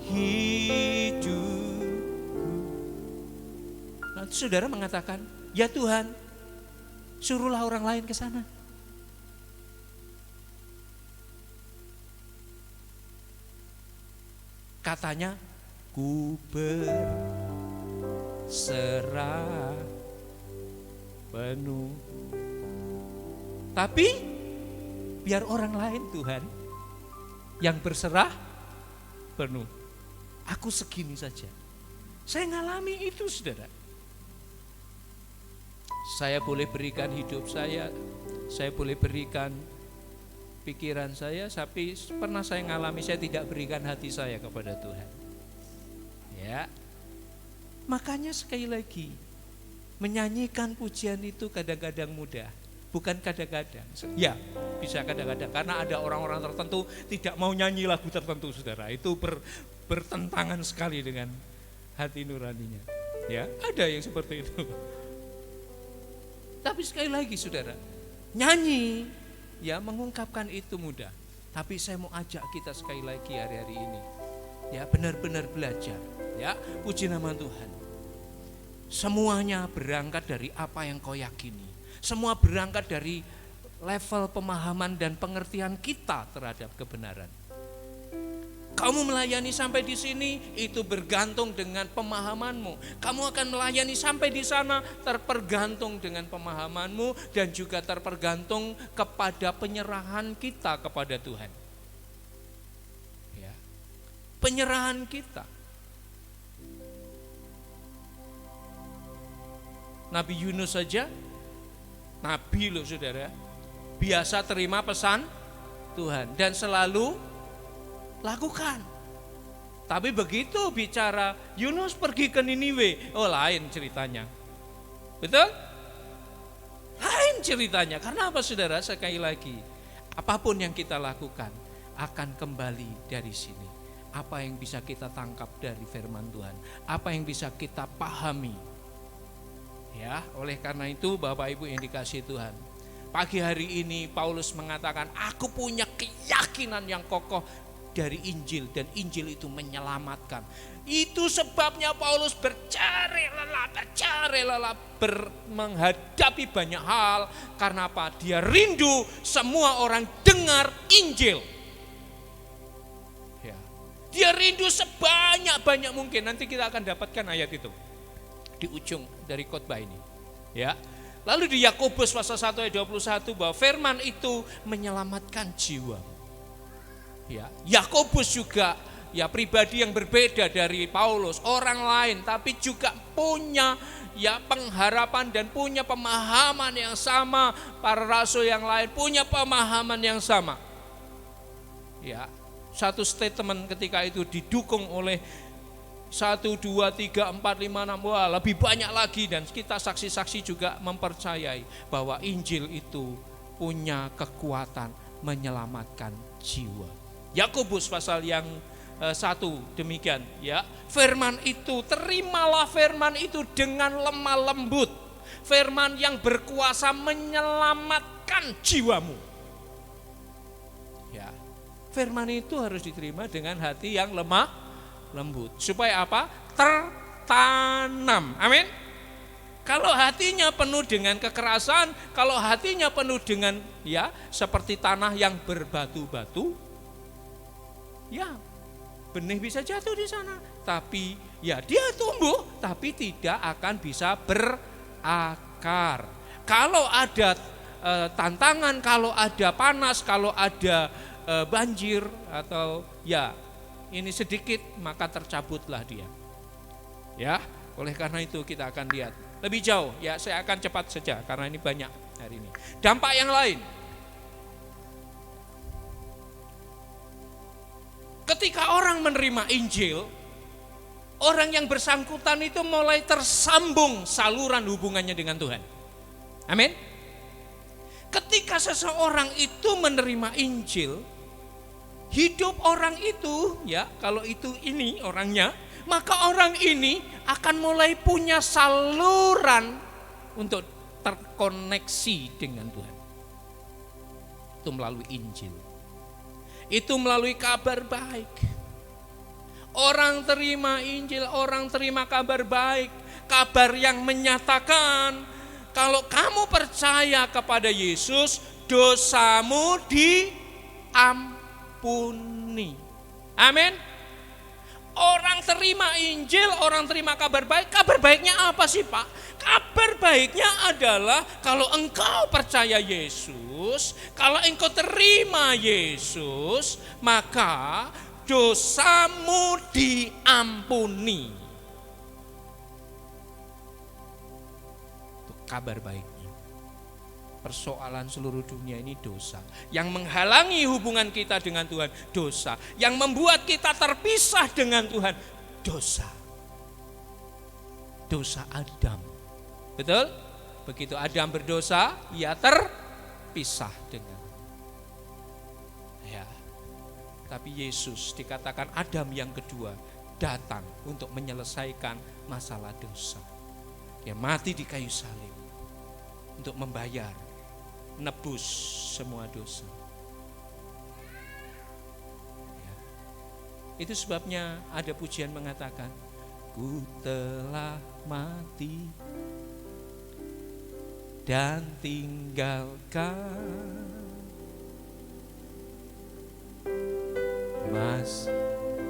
hidup. Nah, saudara mengatakan, "Ya Tuhan, suruhlah orang lain ke sana." Katanya, "Ku berserah penuh." Tapi biar orang lain Tuhan yang berserah penuh. Aku segini saja. Saya ngalami itu, saudara. Saya boleh berikan hidup saya boleh berikan pikiran saya, tapi pernah saya ngalami saya tidak berikan hati saya kepada Tuhan. Ya. Makanya sekali lagi, menyanyikan pujian itu kadang-kadang mudah. Bukan kadang-kadang, ya bisa kadang-kadang, karena ada orang-orang tertentu tidak mau nyanyi lagu tertentu, saudara. Itu bertentangan sekali dengan hati nuraninya. Ya, ada yang seperti itu. Tapi sekali lagi, saudara, nyanyi, ya mengungkapkan itu mudah. Tapi saya mau ajak kita sekali lagi hari-hari ini, ya benar-benar belajar, ya puji nama Tuhan. Semuanya berangkat dari apa yang kau yakini. Semua berangkat dari level pemahaman dan pengertian kita terhadap kebenaran. Kamu melayani sampai di sini itu bergantung dengan pemahamanmu. Kamu akan melayani sampai di sana terpergantung dengan pemahamanmu dan juga terpergantung kepada penyerahan kita kepada Tuhan. Ya. Penyerahan kita. Nabi Yunus saja, Nabi loh saudara, biasa terima pesan Tuhan dan selalu lakukan. Tapi begitu bicara Yunus pergi ke Niniwe, oh lain ceritanya. Betul? Lain ceritanya. Karena apa saudara? Sekali lagi, apapun yang kita lakukan akan kembali dari sini. Apa yang bisa kita tangkap dari firman Tuhan? Apa yang bisa kita pahami? Ya, oleh karena itu Bapak Ibu yang dikasihi Tuhan, pagi hari ini Paulus mengatakan, aku punya keyakinan yang kokoh dari Injil dan Injil itu menyelamatkan. Itu sebabnya Paulus bercari lelah menghadapi banyak hal. Karena apa? Dia rindu semua orang dengar Injil. Ya. Dia rindu sebanyak-banyak mungkin. Nanti kita akan dapatkan ayat itu di ujung dari khotbah ini. Ya. Lalu di Yakobus pasal 1 ayat 21 bahwa firman itu menyelamatkan jiwa. Ya, Yakobus juga ya pribadi yang berbeda dari Paulus, orang lain tapi juga punya ya pengharapan dan punya pemahaman yang sama. Para rasul yang lain punya pemahaman yang sama. Ya, satu statement ketika itu didukung oleh 1, 2, 3, 4, 5, 6, wah lebih banyak lagi. Dan kita saksi-saksi juga mempercayai bahwa Injil itu punya kekuatan menyelamatkan jiwa. Yakobus pasal yang 1 demikian ya. Firman itu, terimalah firman itu dengan lemah lembut. Firman yang berkuasa menyelamatkan jiwamu. Ya. Firman itu harus diterima dengan hati yang lemah lembut. Supaya apa? Tertanam. Amin. Kalau hatinya penuh dengan kekerasan, kalau hatinya penuh dengan ya seperti tanah yang berbatu-batu, ya benih bisa jatuh di sana. Tapi ya dia tumbuh, tapi tidak akan bisa berakar. Kalau ada tantangan, kalau ada panas, kalau ada banjir atau ya ini sedikit, maka tercabutlah dia. Ya, oleh karena itu kita akan lihat lebih jauh. Ya, saya akan cepat saja karena ini banyak hari ini. Dampak yang lain. Ketika orang menerima Injil, orang yang bersangkutan itu mulai tersambung saluran hubungannya dengan Tuhan. Amin. Ketika seseorang itu menerima Injil, hidup orang itu, ya kalau itu ini orangnya, maka orang ini akan mulai punya saluran untuk terkoneksi dengan Tuhan. Itu melalui Injil. Itu melalui kabar baik. Orang terima Injil, orang terima kabar baik. Kabar yang menyatakan kalau kamu percaya kepada Yesus, dosamu diampuni. Amin. Orang terima Injil, orang terima kabar baik. Kabar baiknya apa sih, Pak? Kabar baiknya adalah kalau engkau percaya Yesus, kalau engkau terima Yesus, maka dosamu diampuni. Itu kabar baiknya. Persoalan seluruh dunia ini dosa. Yang menghalangi hubungan kita dengan Tuhan, dosa. Yang membuat kita terpisah dengan Tuhan, dosa. Dosa Adam. Betul? Begitu Adam berdosa, ia terpisah dengan. Ya. Tapi Yesus dikatakan Adam yang kedua datang untuk menyelesaikan masalah dosa. Dia mati di kayu salib untuk membayar, menebus semua dosa. Ya. Itu sebabnya ada pujian mengatakan, ku telah mati dan tinggalkan mas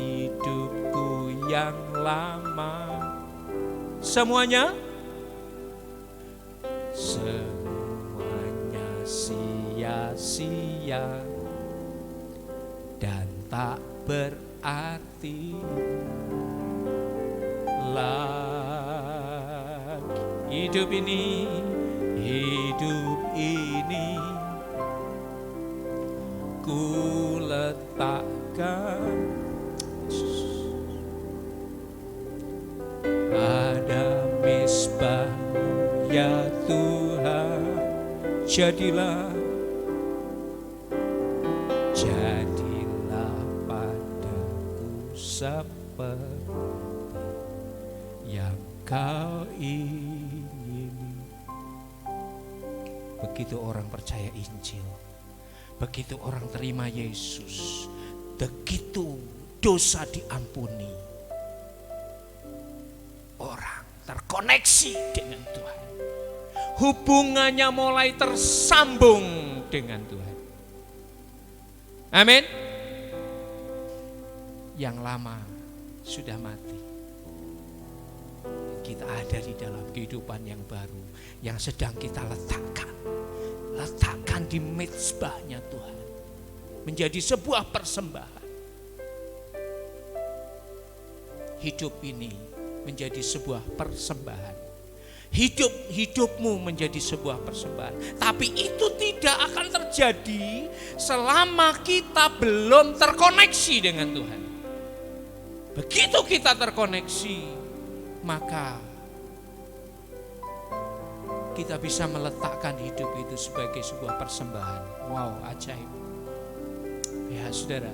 hidupku yang lama. Semuanya sia-sia dan tak berarti lagi. Hidup ini ku letakkan pada mezbah-Mu ya Tuhan. Jadilah padaku seperti yang Kau ingini. Begitu orang percaya Injil, begitu orang terima Yesus, begitu dosa diampuni, orang terkoneksi dengan Tuhan. Hubungannya mulai tersambung dengan Tuhan. Amin. Yang lama sudah mati. Kita ada di dalam kehidupan yang baru yang sedang kita letakkan di mezbahnya Tuhan. Menjadi sebuah persembahan. Hidup ini menjadi sebuah persembahan. Hidupmu menjadi sebuah persembahan. Tapi itu tidak akan terjadi selama kita belum terkoneksi dengan Tuhan. Begitu kita terkoneksi, maka kita bisa meletakkan hidup itu sebagai sebuah persembahan. Wow, ajaib. Ya saudara,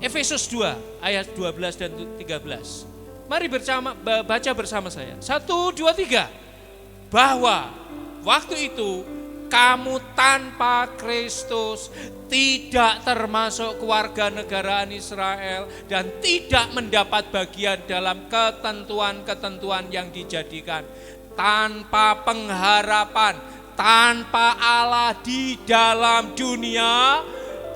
Efesus 2 ayat 12 dan 13. Mari baca bersama saya. 1, 2, 3. Bahwa waktu itu kamu tanpa Kristus tidak termasuk kewarganegaraan Israel dan tidak mendapat bagian dalam ketentuan-ketentuan yang dijadikan, tanpa pengharapan, tanpa Allah di dalam dunia.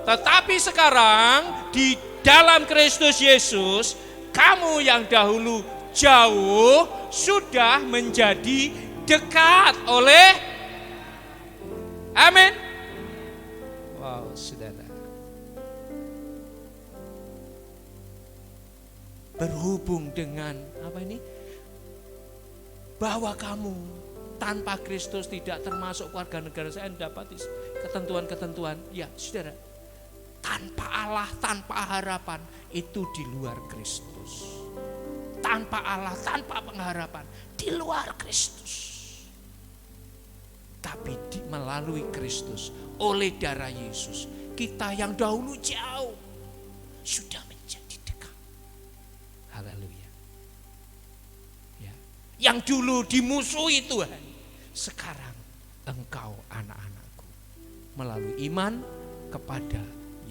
Tetapi sekarang di dalam Kristus Yesus, kamu yang dahulu jauh sudah menjadi dekat oleh. Amin. Wow, saudara. Berhubung dengan apa ini? Bahwa kamu tanpa Kristus tidak termasuk warga negara saya, dapat ketentuan-ketentuan. Ya, saudara. Tanpa Allah, tanpa harapan, itu di luar Kristus. Tanpa Allah, tanpa pengharapan, di luar Kristus. Tapi melalui Kristus, oleh darah Yesus, kita yang dahulu jauh sudah menjadi dekat. Haleluya. Ya. Yang dulu dimusuhi Tuhan, sekarang engkau anak-anakku. Melalui iman kepada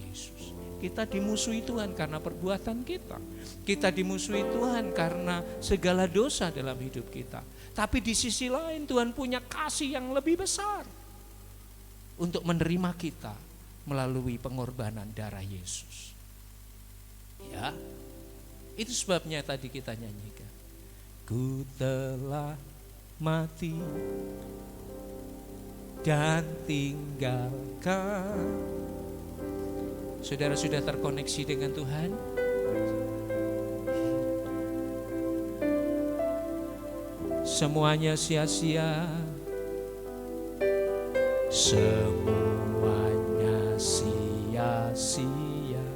Yesus. Kita dimusuhi Tuhan karena perbuatan kita. Kita dimusuhi Tuhan karena segala dosa dalam hidup kita. Tapi di sisi lain Tuhan punya kasih yang lebih besar untuk menerima kita melalui pengorbanan darah Yesus. Ya, itu sebabnya tadi kita nyanyikan. Ku telah mati dan tinggalkan. Saudara sudah terkoneksi dengan Tuhan? Semuanya sia-sia. Semuanya sia-sia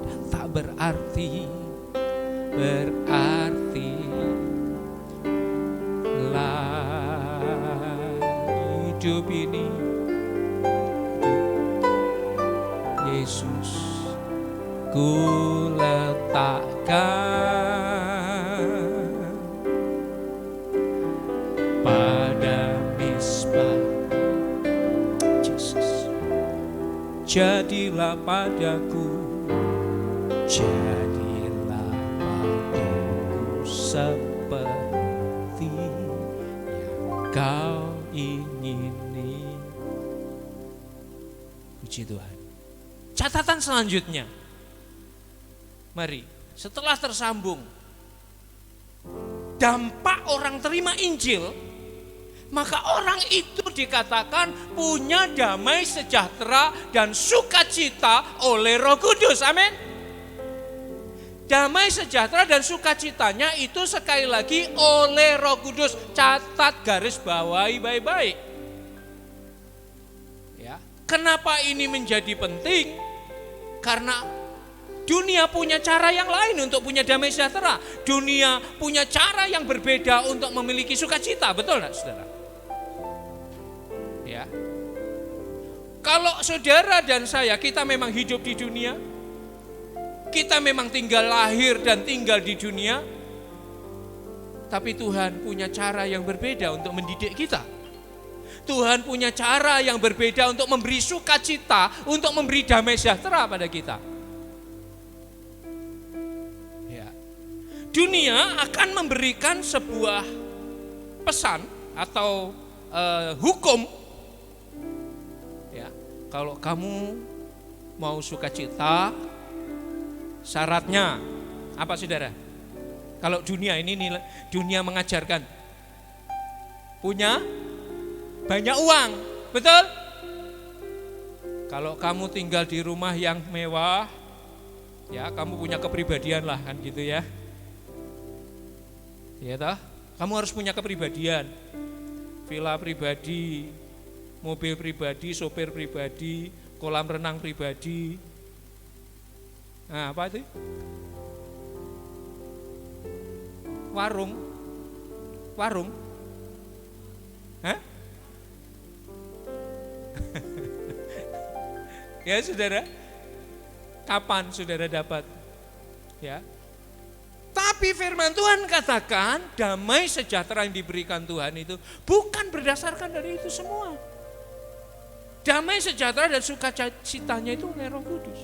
dan tak berarti lah hidup ini. Yesus ku letakkan pada misbah. Yesus, jadilah padaku, jadilah padaku seperti yang kau ingini. Puji Tuhan. Catatan selanjutnya, mari setelah tersambung dampak orang terima Injil, maka orang itu dikatakan punya damai sejahtera dan sukacita oleh Roh Kudus. Amin. Damai sejahtera dan sukacitanya itu sekali lagi oleh Roh Kudus. Catat, garis bawahi baik-baik. Ya, kenapa ini menjadi penting? Karena dunia punya cara yang lain untuk punya damai sejahtera. Dunia punya cara yang berbeda untuk memiliki sukacita. Betul enggak, saudara? Ya. Kalau saudara dan saya, kita memang hidup di dunia. Kita memang tinggal lahir dan tinggal di dunia. Tapi Tuhan punya cara yang berbeda untuk mendidik kita. Tuhan punya cara yang berbeda untuk memberi sukacita, untuk memberi damai sejahtera pada kita. Ya. Dunia akan memberikan sebuah pesan atau hukum. Ya. Kalau kamu mau sukacita, syaratnya apa, saudara? Kalau dunia ini dunia mengajarkan punya banyak uang, betul? Kalau kamu tinggal di rumah yang mewah, ya kamu punya kepribadian lah, kan gitu ya. Ya toh? Kamu harus punya kepribadian. Villa pribadi, mobil pribadi, sopir pribadi, kolam renang pribadi. Nah, apa itu? Warung. Hah? Ya saudara, kapan saudara dapat? Ya. Tapi firman Tuhan katakan damai sejahtera yang diberikan Tuhan itu bukan berdasarkan dari itu semua. Damai sejahtera dan sukacitanya itu oleh Roh Kudus.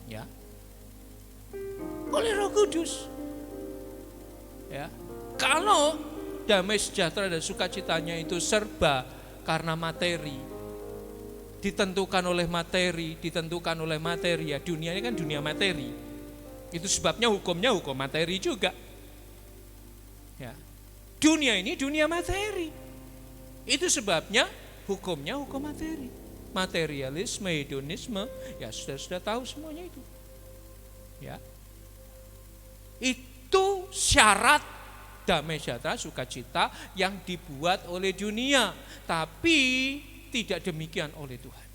Ya. Oleh Roh Kudus. Ya. Kalau damai sejahtera dan sukacitanya itu serba karena materi, ditentukan oleh materi, ya dunia ini kan dunia materi. Itu sebabnya hukumnya hukum materi juga. Ya. Dunia ini dunia materi. Itu sebabnya hukumnya hukum materi. Materialisme, hedonisme, ya sudah tahu semuanya itu. Ya. Itu syarat damai sejahtera, sukacita yang dibuat oleh dunia, tapi tidak demikian oleh Tuhan.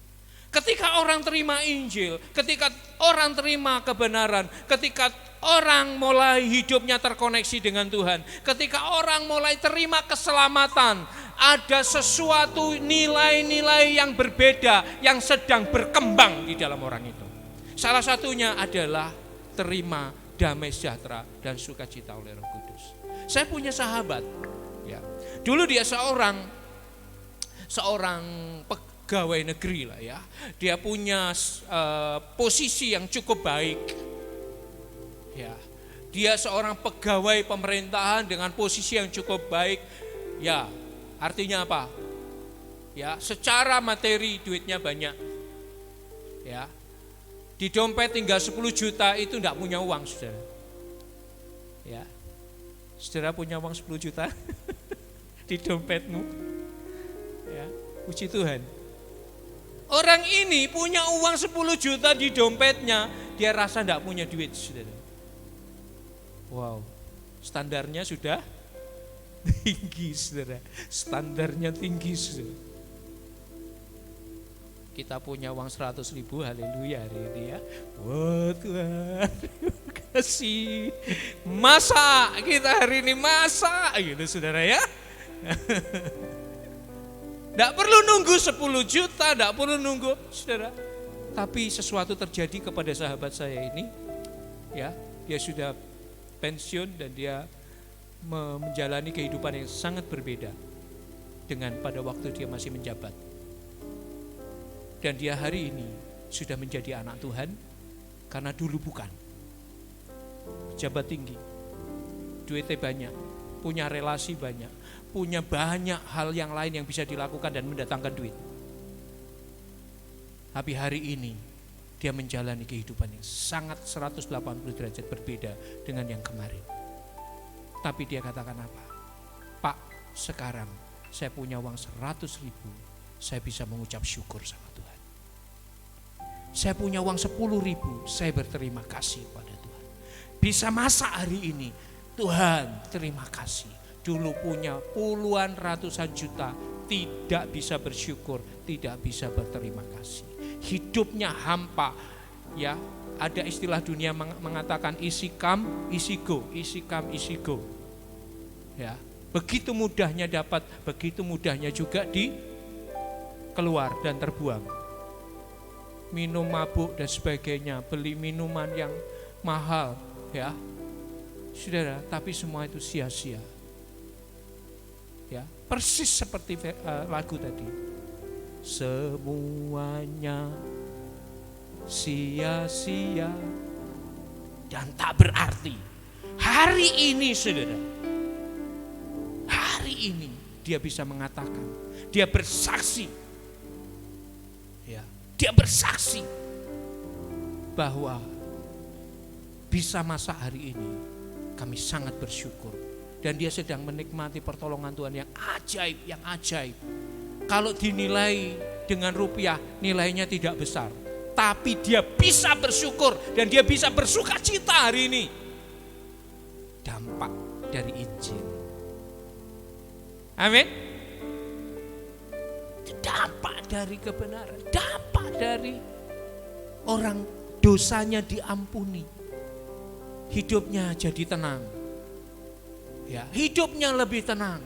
Ketika orang terima Injil, ketika orang terima kebenaran, ketika orang mulai hidupnya terkoneksi dengan Tuhan, ketika orang mulai terima keselamatan, ada sesuatu nilai-nilai yang berbeda yang sedang berkembang di dalam orang itu. Salah satunya adalah terima damai sejahtera dan sukacita oleh Roh Kudus. Saya punya sahabat, ya. Dulu dia seorang pegawai negeri lah ya. Dia punya posisi yang cukup baik. Ya. Dia seorang pegawai pemerintahan dengan posisi yang cukup baik. Ya, artinya apa? Ya, secara materi duitnya banyak. Ya. Di dompet tinggal 10 juta itu enggak punya uang, Saudara. Ya. Saudara punya uang 10 juta di dompetmu. Ya, puji Tuhan. Orang ini punya uang 10 juta di dompetnya, dia rasa enggak punya duit, Saudara. Wow. Standarnya sudah tinggi, Saudara. Standarnya tinggi, Saudara. Kita punya uang 100 ribu, haleluya hari ini ya. Wah Tuhan, terima kasih. Masak, kita hari ini masak gitu Saudara ya. Tidak perlu nunggu 10 juta, tidak perlu nunggu Saudara. Tapi sesuatu terjadi kepada sahabat saya ini, ya, dia sudah pensiun dan dia menjalani kehidupan yang sangat berbeda dengan pada waktu dia masih menjabat. Dan dia hari ini sudah menjadi anak Tuhan karena dulu bukan. Pejabat tinggi, duitnya banyak, punya relasi banyak, punya banyak hal yang lain yang bisa dilakukan dan mendatangkan duit. Tapi hari ini dia menjalani kehidupan yang sangat 180 derajat berbeda dengan yang kemarin. Tapi dia katakan apa? Pak, sekarang saya punya uang 100 ribu, saya bisa mengucap syukur sama Tuhan. Saya punya uang 10 ribu, saya berterima kasih pada Tuhan. Bisa masak hari ini, Tuhan terima kasih. Dulu punya puluhan ratusan juta, tidak bisa bersyukur, tidak bisa berterima kasih. Hidupnya hampa, ya. Ada istilah dunia mengatakan easy come, easy go, easy come, easy go. Ya, begitu mudahnya dapat, begitu mudahnya juga keluar dan terbuang. Minum mabuk dan sebagainya, beli minuman yang mahal, ya. Saudara, tapi semua itu sia-sia. Ya, persis seperti lagu tadi. Semuanya sia-sia dan tak berarti. Hari ini Saudara, hari ini dia bisa mengatakan, dia bersaksi, ya, dia bersaksi bahwa bisa masa hari ini kami sangat bersyukur. Dan dia sedang menikmati pertolongan Tuhan yang ajaib, yang ajaib. Kalau dinilai dengan rupiah, nilainya tidak besar. Tapi dia bisa bersyukur dan dia bisa bersuka cita hari ini. Dampak dari Injil. Amin. Dampak dari kebenaran, dampak dari orang dosanya diampuni. Hidupnya jadi tenang. Ya, hidupnya lebih tenang.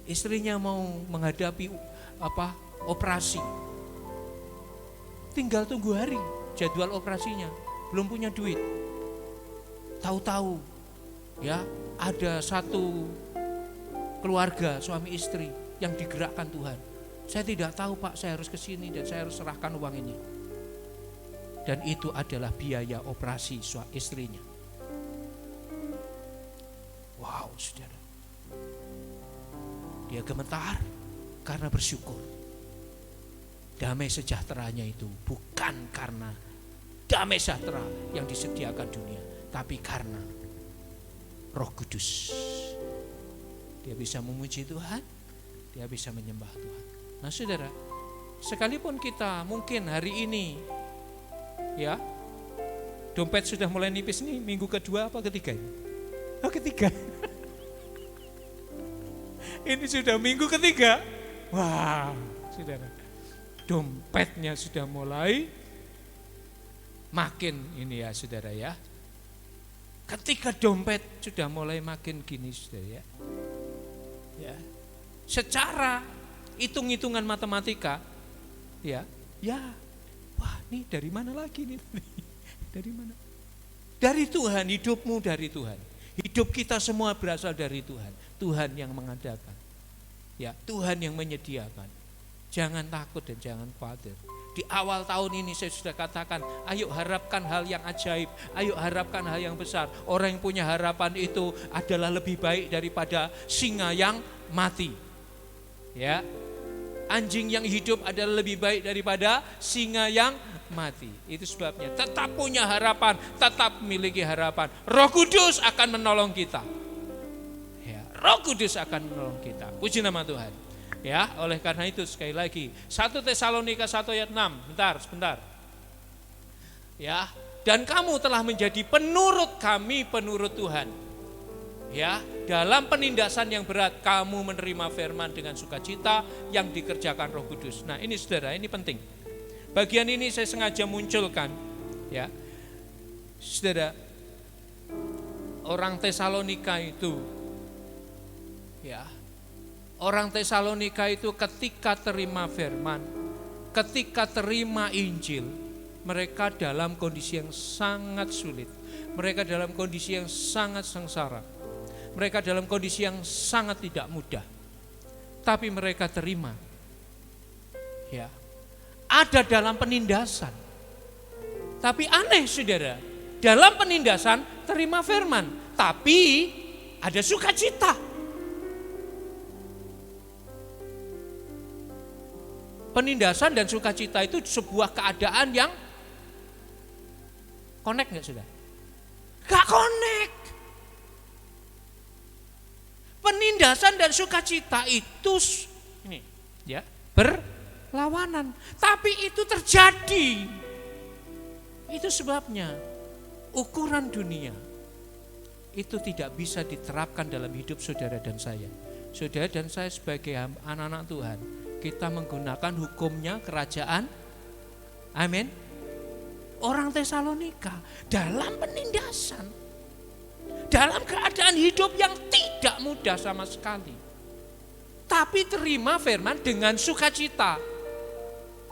Istrinya mau menghadapi operasi. Tinggal tunggu hari jadwal operasinya, belum punya duit. Tahu-tahu ya ada satu keluarga suami istri yang digerakkan Tuhan. Saya tidak tahu Pak, saya harus ke sini dan saya harus serahkan uang ini. Dan itu adalah biaya operasi istrinya. Wow, Saudara. Dia gemetar karena bersyukur. Damai sejahteranya itu bukan karena damai sejahtera yang disediakan dunia, tapi karena Roh Kudus. Dia bisa memuji Tuhan, dia bisa menyembah Tuhan. Nah Saudara, sekalipun kita mungkin hari ini ya dompet sudah mulai nipis nih, minggu kedua apa ketiga ini? Oh ketiga. Ini sudah minggu ketiga. Wah, Saudara, dompetnya sudah mulai makin ini ya Saudara ya. Ketika dompet sudah mulai makin gini Saudara ya. Ya. secara hitung-hitungan matematika, wah ini dari mana lagi nih? Dari mana? Dari Tuhan, hidupmu dari Tuhan. Hidup kita semua berasal dari Tuhan. Tuhan yang mengadakan. Ya, Tuhan yang menyediakan. Jangan takut dan jangan khawatir. Di awal tahun ini saya sudah katakan, ayo harapkan hal yang ajaib, ayo harapkan hal yang besar. Orang yang punya harapan itu adalah lebih baik daripada singa yang mati. Ya, anjing yang hidup adalah lebih baik daripada singa yang mati. Itu sebabnya tetap punya harapan, tetap memiliki harapan. Roh Kudus akan menolong kita. Ya, Roh Kudus akan menolong kita. Puji nama Tuhan. Ya, oleh karena itu sekali lagi 1 Tesalonika 1 ayat 6. Sebentar. Ya, dan kamu telah menjadi penurut kami, penurut Tuhan. Ya, dalam penindasan yang berat kamu menerima firman dengan sukacita yang dikerjakan Roh Kudus. Nah, ini saudara, ini penting. Bagian ini saya sengaja munculkan, ya. Saudara, orang Tesalonika itu, ya, orang Tesalonika itu ketika terima firman, ketika terima Injil, mereka dalam kondisi yang sangat sulit. Mereka dalam kondisi yang sangat sengsara. Mereka dalam kondisi yang sangat tidak mudah. Tapi mereka terima. Ya. Ada dalam penindasan. Tapi aneh saudara, dalam penindasan terima firman, tapi ada sukacita. Penindasan dan sukacita itu sebuah keadaan yang connect gak sudah? Gak connect. Penindasan dan sukacita itu ini ya berlawanan. Tapi itu terjadi. Itu sebabnya ukuran dunia itu tidak bisa diterapkan dalam hidup saudara dan saya. Saudara dan saya sebagai anak-anak Tuhan, kita menggunakan hukumnya kerajaan. Amin. Orang Tesalonika dalam penindasan, dalam keadaan hidup yang tidak mudah sama sekali, tapi terima firman dengan sukacita.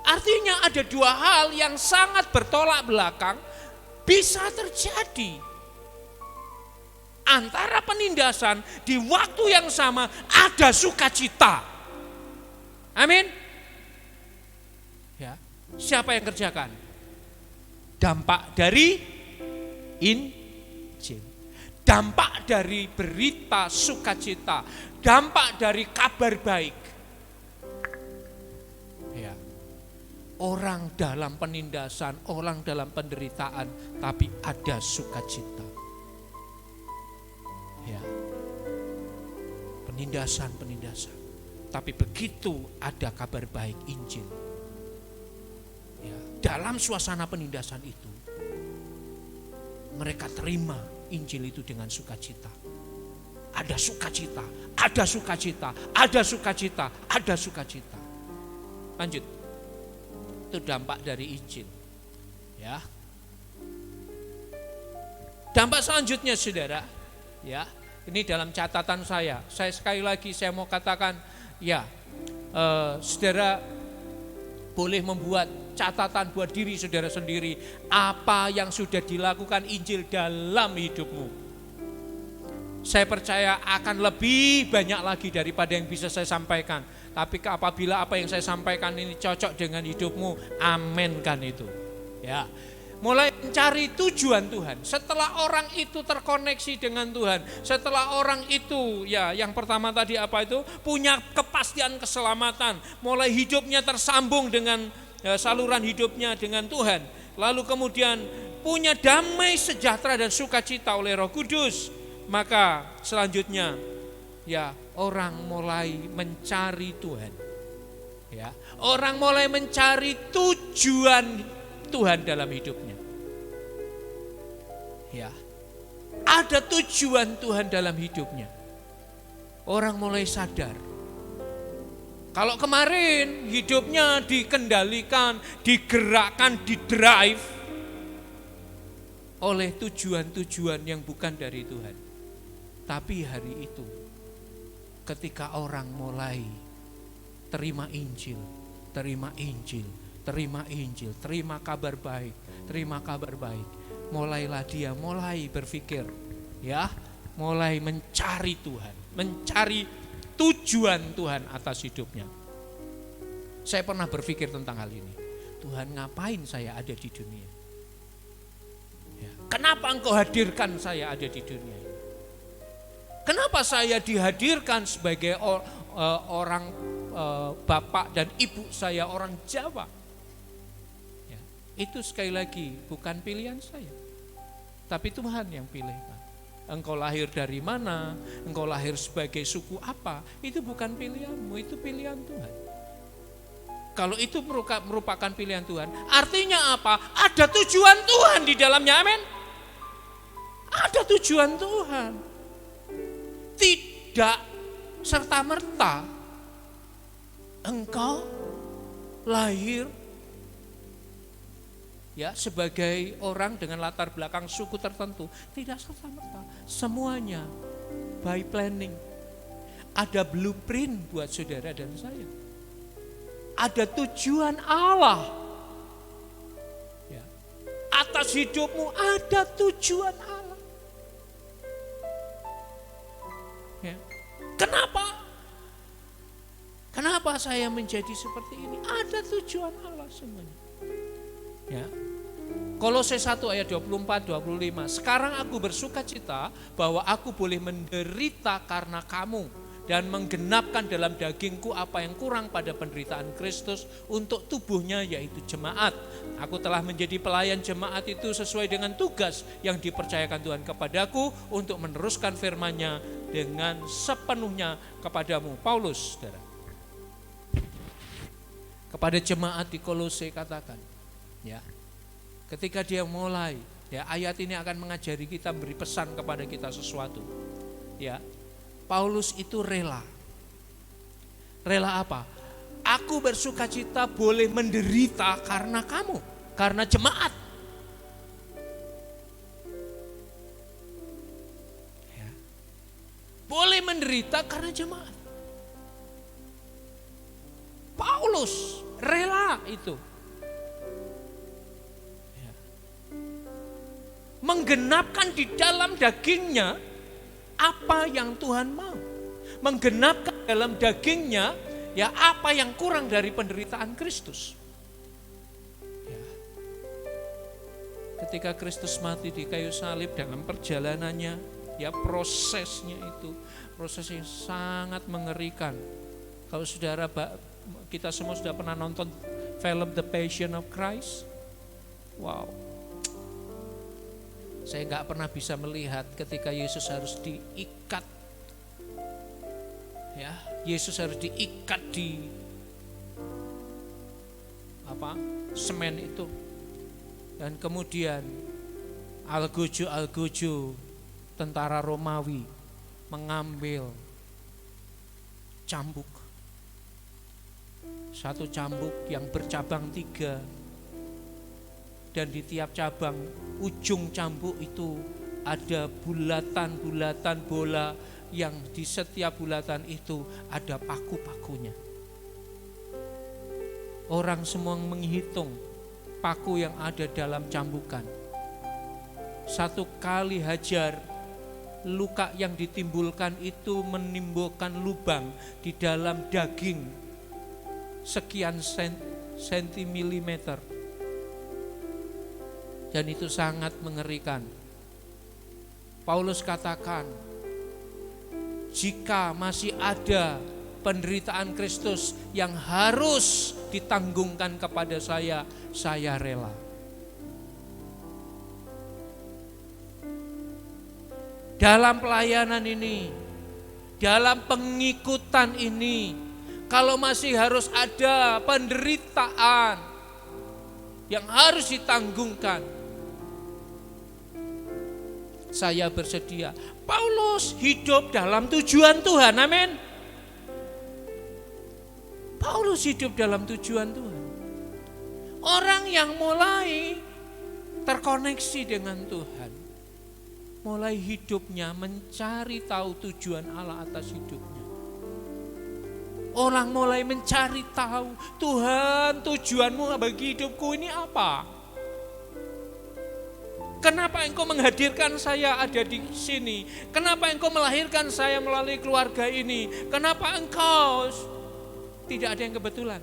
Artinya ada dua hal yang sangat bertolak belakang bisa terjadi. Antara penindasan, di waktu yang sama ada sukacita. Amin. Ya, siapa yang kerjakan? Dampak dari Injil. Dampak dari berita sukacita. Dampak dari kabar baik. Ya. Orang dalam penindasan, orang dalam penderitaan, tapi ada sukacita. Ya. Penindasan. Tapi begitu ada kabar baik Injil. Ya, dalam suasana penindasan itu, mereka terima Injil itu dengan sukacita. Ada sukacita, ada sukacita, ada sukacita, ada sukacita. Lanjut. Itu dampak dari Injil. Ya. Dampak selanjutnya saudara, ya. Ini dalam catatan saya. Saya sekali lagi saya mau katakan, ya, saudara boleh membuat catatan buat diri saudara sendiri. Apa yang sudah dilakukan Injil dalam hidupmu. Saya percaya akan lebih banyak lagi daripada yang bisa saya sampaikan. Tapi apabila apa yang saya sampaikan ini cocok dengan hidupmu, amenkan itu. Ya. Mulai mencari tujuan Tuhan. Setelah orang itu terkoneksi dengan Tuhan, setelah orang itu, ya, yang pertama tadi apa itu? Punya kepastian keselamatan, mulai hidupnya tersambung dengan saluran hidupnya dengan Tuhan. Lalu kemudian punya damai sejahtera dan sukacita oleh Roh Kudus. Maka selanjutnya, ya, orang mulai mencari Tuhan. Ya, orang mulai mencari tujuan Tuhan dalam hidupnya. Ya, ada tujuan Tuhan dalam hidupnya. Orang mulai sadar. Kalau kemarin hidupnya dikendalikan, digerakkan, didrive oleh tujuan-tujuan yang bukan dari Tuhan. Tapi hari itu ketika orang mulai terima Injil, terima Injil, terima Injil, terima kabar baik, mulailah dia mulai berpikir, ya, mulai mencari Tuhan, mencari tujuan Tuhan atas hidupnya. Saya pernah berpikir tentang hal ini. Tuhan, ngapain saya ada di dunia? Ya, kenapa Engkau hadirkan saya ada di dunia ini? Kenapa saya dihadirkan sebagai orang bapak dan ibu saya orang Jawa? Ya, itu sekali lagi bukan pilihan saya, tapi Tuhan yang pilihkan. Engkau lahir dari mana, engkau lahir sebagai suku apa, itu bukan pilihanmu, itu pilihan Tuhan. Kalau itu merupakan pilihan Tuhan, artinya apa? Ada tujuan Tuhan di dalamnya, amin. Ada tujuan Tuhan. Tidak serta-merta engkau lahir ya sebagai orang dengan latar belakang suku tertentu, tidak serta-merta. Semuanya by planning. Ada blueprint buat saudara dan saya. Ada tujuan Allah ya, atas hidupmu, ada tujuan Allah. Ya. Kenapa saya menjadi seperti ini? Ada tujuan Allah semuanya. Ya. Kolose 1 ayat 24-25. Sekarang aku bersukacita bahwa aku boleh menderita karena kamu dan menggenapkan dalam dagingku apa yang kurang pada penderitaan Kristus untuk tubuhnya, yaitu jemaat. Aku telah menjadi pelayan jemaat itu sesuai dengan tugas yang dipercayakan Tuhan kepadaku untuk meneruskan firman-Nya dengan sepenuhnya kepadamu. Paulus, saudara, kepada jemaat di Kolose katakan, ya, ketika dia mulai, ya, ayat ini akan mengajari kita, beri pesan kepada kita sesuatu. Ya, Paulus itu rela. Rela apa? Aku bersukacita boleh menderita karena kamu, karena jemaat. Ya. Boleh menderita karena jemaat. Paulus rela itu. Ya. Menggenapkan di dalam dagingnya apa yang Tuhan mau, menggenapkan dalam dagingnya ya apa yang kurang dari penderitaan Kristus. Ya. Ketika Kristus mati di kayu salib, dalam perjalanannya, ya prosesnya itu proses yang sangat mengerikan. Kalau saudara, kita semua sudah pernah nonton film The Passion of Christ, wow. Saya nggak pernah bisa melihat ketika Yesus harus diikat, ya, Yesus harus diikat di semen itu, dan kemudian algojo tentara Romawi mengambil cambuk, satu cambuk yang bercabang 3. Dan di tiap cabang ujung cambuk itu ada bulatan-bulatan bola, yang di setiap bulatan itu ada paku-pakunya. Orang semua menghitung paku yang ada dalam cambukan. Satu kali hajar, luka yang ditimbulkan itu menimbulkan lubang di dalam daging sekian sentimilimeter. Dan itu sangat mengerikan. Paulus katakan, jika masih ada penderitaan Kristus yang harus ditanggungkan kepada saya rela. Dalam pelayanan ini, dalam pengikutan ini, kalau masih harus ada penderitaan yang harus ditanggungkan, saya bersedia. Paulus hidup dalam tujuan Tuhan, amin. Paulus hidup dalam tujuan Tuhan. Orang yang mulai terkoneksi dengan Tuhan, mulai hidupnya mencari tahu tujuan Allah atas hidupnya. Orang mulai mencari tahu, Tuhan, tujuanmu bagi hidupku ini apa? Kenapa Engkau menghadirkan saya ada di sini? Kenapa Engkau melahirkan saya melalui keluarga ini? Kenapa Engkau? Tidak ada yang kebetulan.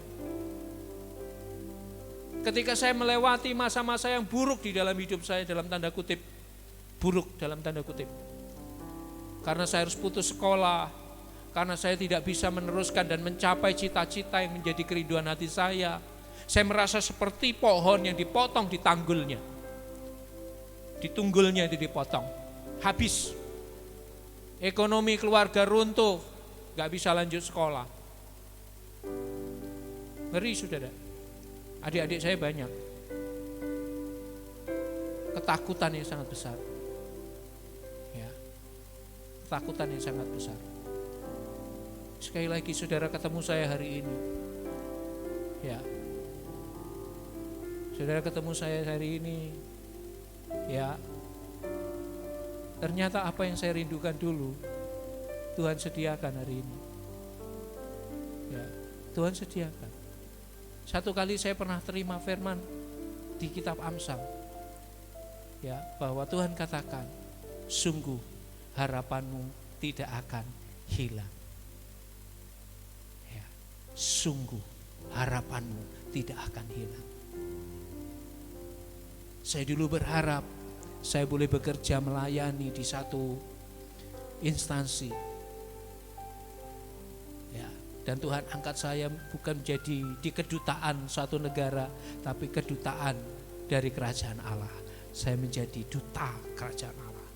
Ketika saya melewati masa-masa yang buruk di dalam hidup saya, dalam tanda kutip, buruk dalam tanda kutip. Karena saya harus putus sekolah, karena saya tidak bisa meneruskan dan mencapai cita-cita yang menjadi kerinduan hati saya. Saya merasa seperti pohon yang dipotong di tanggulnya. Di tunggulnya itu dipotong, habis. Ekonomi keluarga runtuh, gak bisa lanjut sekolah. Ngeri saudara. Adik-adik saya banyak. Ketakutan yang sangat besar. Ya. Ketakutan yang sangat besar. Sekali lagi saudara ketemu saya hari ini. Ya. Saudara ketemu saya hari ini. Ya, ternyata apa yang saya rindukan dulu Tuhan sediakan hari ini. Ya, Tuhan sediakan. Satu kali saya pernah terima firman di kitab Amsal, ya, bahwa Tuhan katakan, sungguh harapanmu tidak akan hilang. Ya, sungguh harapanmu tidak akan hilang. Saya dulu berharap saya boleh bekerja melayani di satu instansi. Ya, dan Tuhan angkat saya bukan menjadi di kedutaan suatu negara, tapi kedutaan dari kerajaan Allah. Saya menjadi duta kerajaan Allah.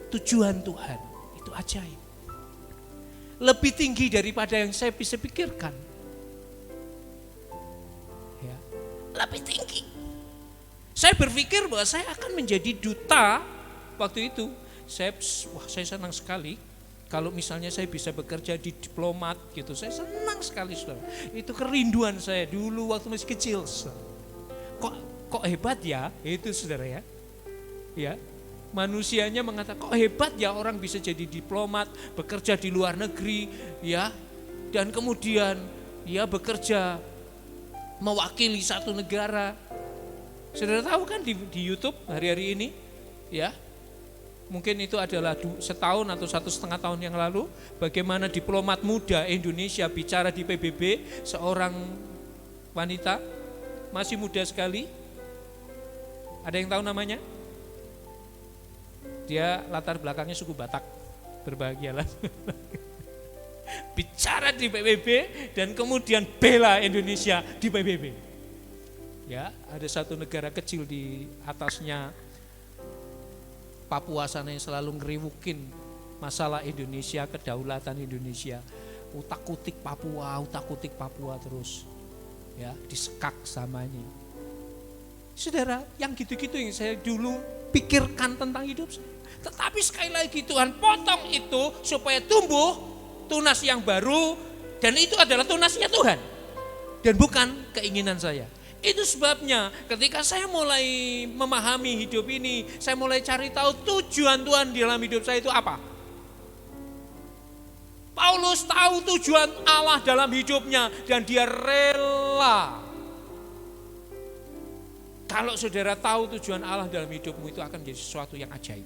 Tujuan Tuhan itu ajaib. Lebih tinggi daripada yang saya bisa pikirkan. Lebih tinggi. Saya berpikir bahwa saya akan menjadi duta waktu itu. Saya senang sekali kalau misalnya saya bisa bekerja di diplomat gitu. Saya senang sekali, saudara. Itu kerinduan saya dulu waktu masih kecil. Kok hebat ya? Itu saudara ya. Ya. Manusianya mengatakan kok hebat ya orang bisa jadi diplomat, bekerja di luar negeri, ya. Dan kemudian ya bekerja mewakili satu negara. Saudara tahu kan di YouTube hari-hari ini, ya, mungkin itu adalah setahun atau 1,5 tahun yang lalu, bagaimana diplomat muda Indonesia bicara di PBB, seorang wanita masih muda sekali. Ada yang tahu namanya? Dia latar belakangnya suku Batak, berbahagialah. Bicara di PBB dan kemudian bela Indonesia di PBB. Ya, ada satu negara kecil di atasnya Papua sana yang selalu ngeriwukin masalah Indonesia, kedaulatan Indonesia. Utak-utik Papua terus. Ya, disekak samanya. Saudara, yang gitu-gitu yang saya dulu pikirkan tentang hidup saya. Tetapi sekali lagi Tuhan potong itu supaya tumbuh tunas yang baru, dan itu adalah tunasnya Tuhan dan bukan keinginan saya. Itu sebabnya ketika saya mulai memahami hidup ini, saya mulai cari tahu tujuan Tuhan di dalam hidup saya itu apa. Paulus tahu tujuan Allah dalam hidupnya dan dia rela. Kalau saudara tahu tujuan Allah dalam hidupmu, itu akan menjadi sesuatu yang ajaib.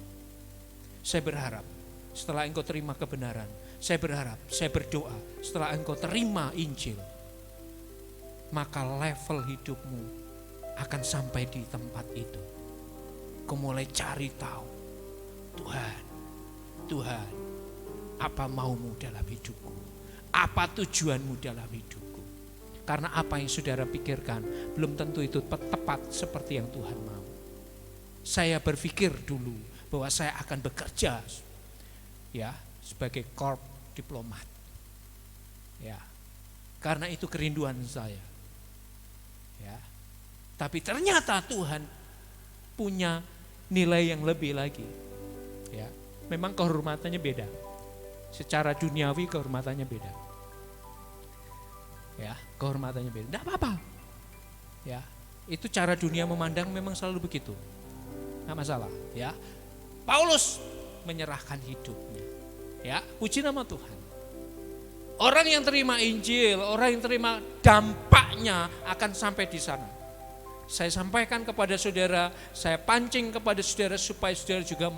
Saya berharap setelah engkau terima kebenaran, saya berharap, saya berdoa setelah engkau terima Injil, maka level hidupmu akan sampai di tempat itu. Kau mulai cari tahu, Tuhan, apa maumu dalam hidupku? Apa tujuanmu dalam hidupku? Karena apa yang saudara pikirkan belum tentu itu tepat seperti yang Tuhan mau. Saya berpikir dulu bahwa saya akan bekerja, ya, sebagai korp diplomat. Ya. Karena itu kerinduan saya. Ya. Tapi ternyata Tuhan punya nilai yang lebih lagi. Ya. Memang kehormatannya beda. Secara duniawi kehormatannya beda. Ya, kehormatannya beda. Enggak apa-apa. Ya. Itu cara dunia memandang memang selalu begitu. Enggak masalah, ya. Paulus menyerahkan hidupnya. Ya, puji nama Tuhan. Orang yang terima Injil, orang yang terima dampaknya akan sampai di sana. Saya sampaikan kepada saudara, saya pancing kepada saudara supaya saudara juga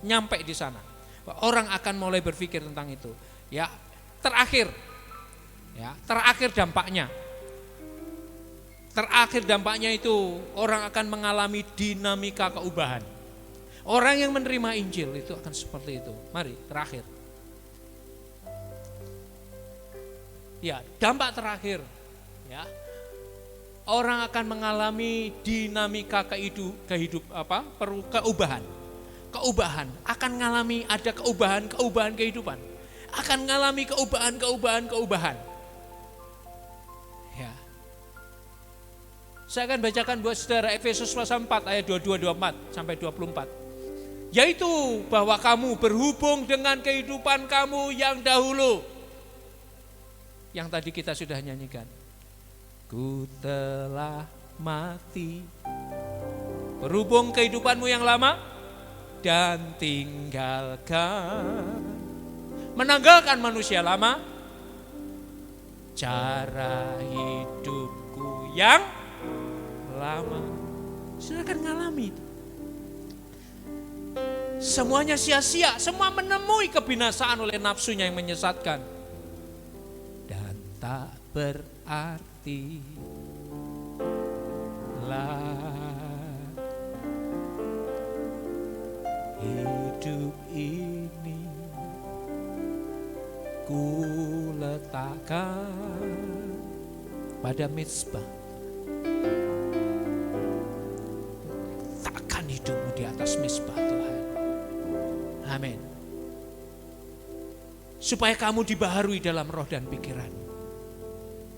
nyampe di sana. Orang akan mulai berpikir tentang itu. Ya, terakhir dampaknya. Terakhir dampaknya itu orang akan mengalami dinamika keubahan. Orang yang menerima Injil itu akan seperti itu. Mari, terakhir. Ya, dampak terakhir. Ya. Orang akan mengalami dinamika keubahan. Keubahan akan mengalami ada keubahan kehidupan. Akan mengalami keubahan. Ya. Saya akan bacakan buat saudara Efesus pasal 4 ayat 22-24 sampai 24. Yaitu bahwa kamu berhubung dengan kehidupan kamu yang dahulu. Yang tadi kita sudah nyanyikan. Ku telah mati. Berhubung kehidupanmu yang lama dan menanggalkan manusia lama, cara hidupku yang lama. Sudah akan mengalami itu. Semuanya sia-sia, semua menemui kebinasaan oleh nafsunya yang menyesatkan. Dan tak berarti lah hidup ini ku letakkan pada mezbah. Takkan hidupmu di atas mezbah Tuhan. Amin. Supaya kamu dibaharui dalam roh dan pikiran.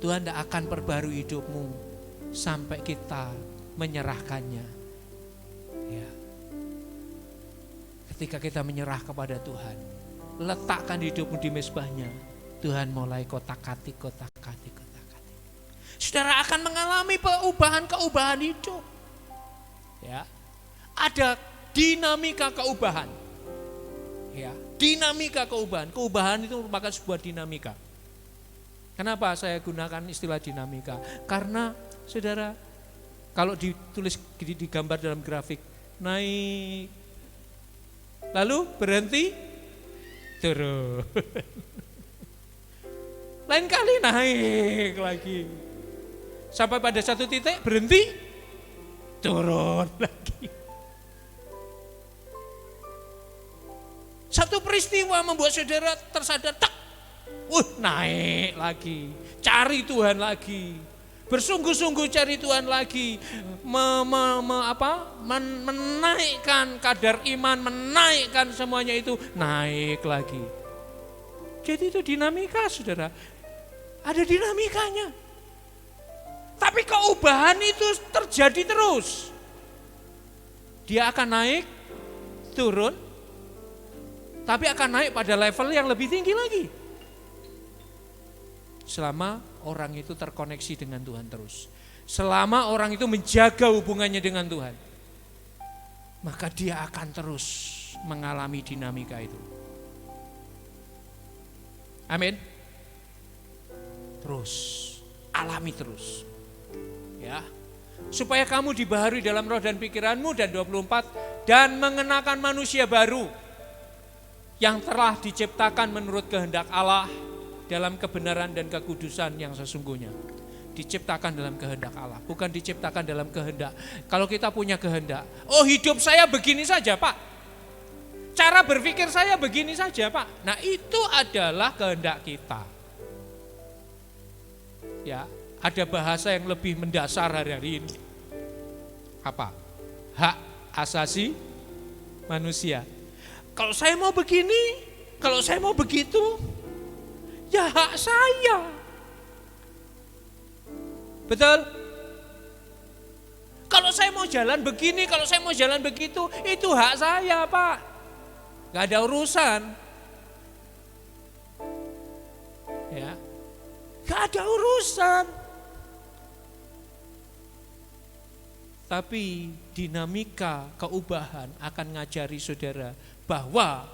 Tuhan tidak akan perbarui hidupmu sampai kita menyerahkannya. Ya. Ketika kita menyerah kepada Tuhan, letakkan hidupmu di mezbahnya. Tuhan mulai kotak-katik. Saudara akan mengalami keubahan hidup. Ya. Ada dinamika keubahan. Ya, dinamika keubahan. Keubahan itu merupakan sebuah dinamika. Kenapa saya gunakan istilah dinamika? Karena saudara, kalau ditulis digambar dalam grafik, naik, lalu berhenti, turun. Lain kali naik lagi. Sampai pada satu titik berhenti, turun lagi. Satu peristiwa membuat saudara tersadar, naik lagi, cari Tuhan lagi, bersungguh-sungguh cari Tuhan lagi, menaikkan kadar iman, menaikkan semuanya itu, naik lagi. Jadi itu dinamika saudara, ada dinamikanya. Tapi keubahan itu terjadi terus. Dia akan naik, turun, tapi akan naik pada level yang lebih tinggi lagi. Selama orang itu terkoneksi dengan Tuhan terus. Selama orang itu menjaga hubungannya dengan Tuhan. Maka dia akan terus mengalami dinamika itu. Amin. Terus, alami terus. Ya. Supaya kamu dibaharui dalam roh dan pikiranmu, dan 24, dan mengenakan manusia baru yang telah diciptakan menurut kehendak Allah dalam kebenaran dan kekudusan yang sesungguhnya. Diciptakan dalam kehendak Allah, bukan diciptakan dalam kehendak. Kalau kita punya kehendak, hidup saya begini saja Pak, cara berpikir saya begini saja Pak. Nah itu adalah kehendak kita. Ya, ada bahasa yang lebih mendasar hari ini. Apa? Hak asasi manusia. Kalau saya mau begini, kalau saya mau begitu, ya hak saya. Betul? Kalau saya mau jalan begini, kalau saya mau jalan begitu, itu hak saya Pak. Gak ada urusan. Ya, gak ada urusan. Tapi dinamika keubahan akan ngajari saudara bahwa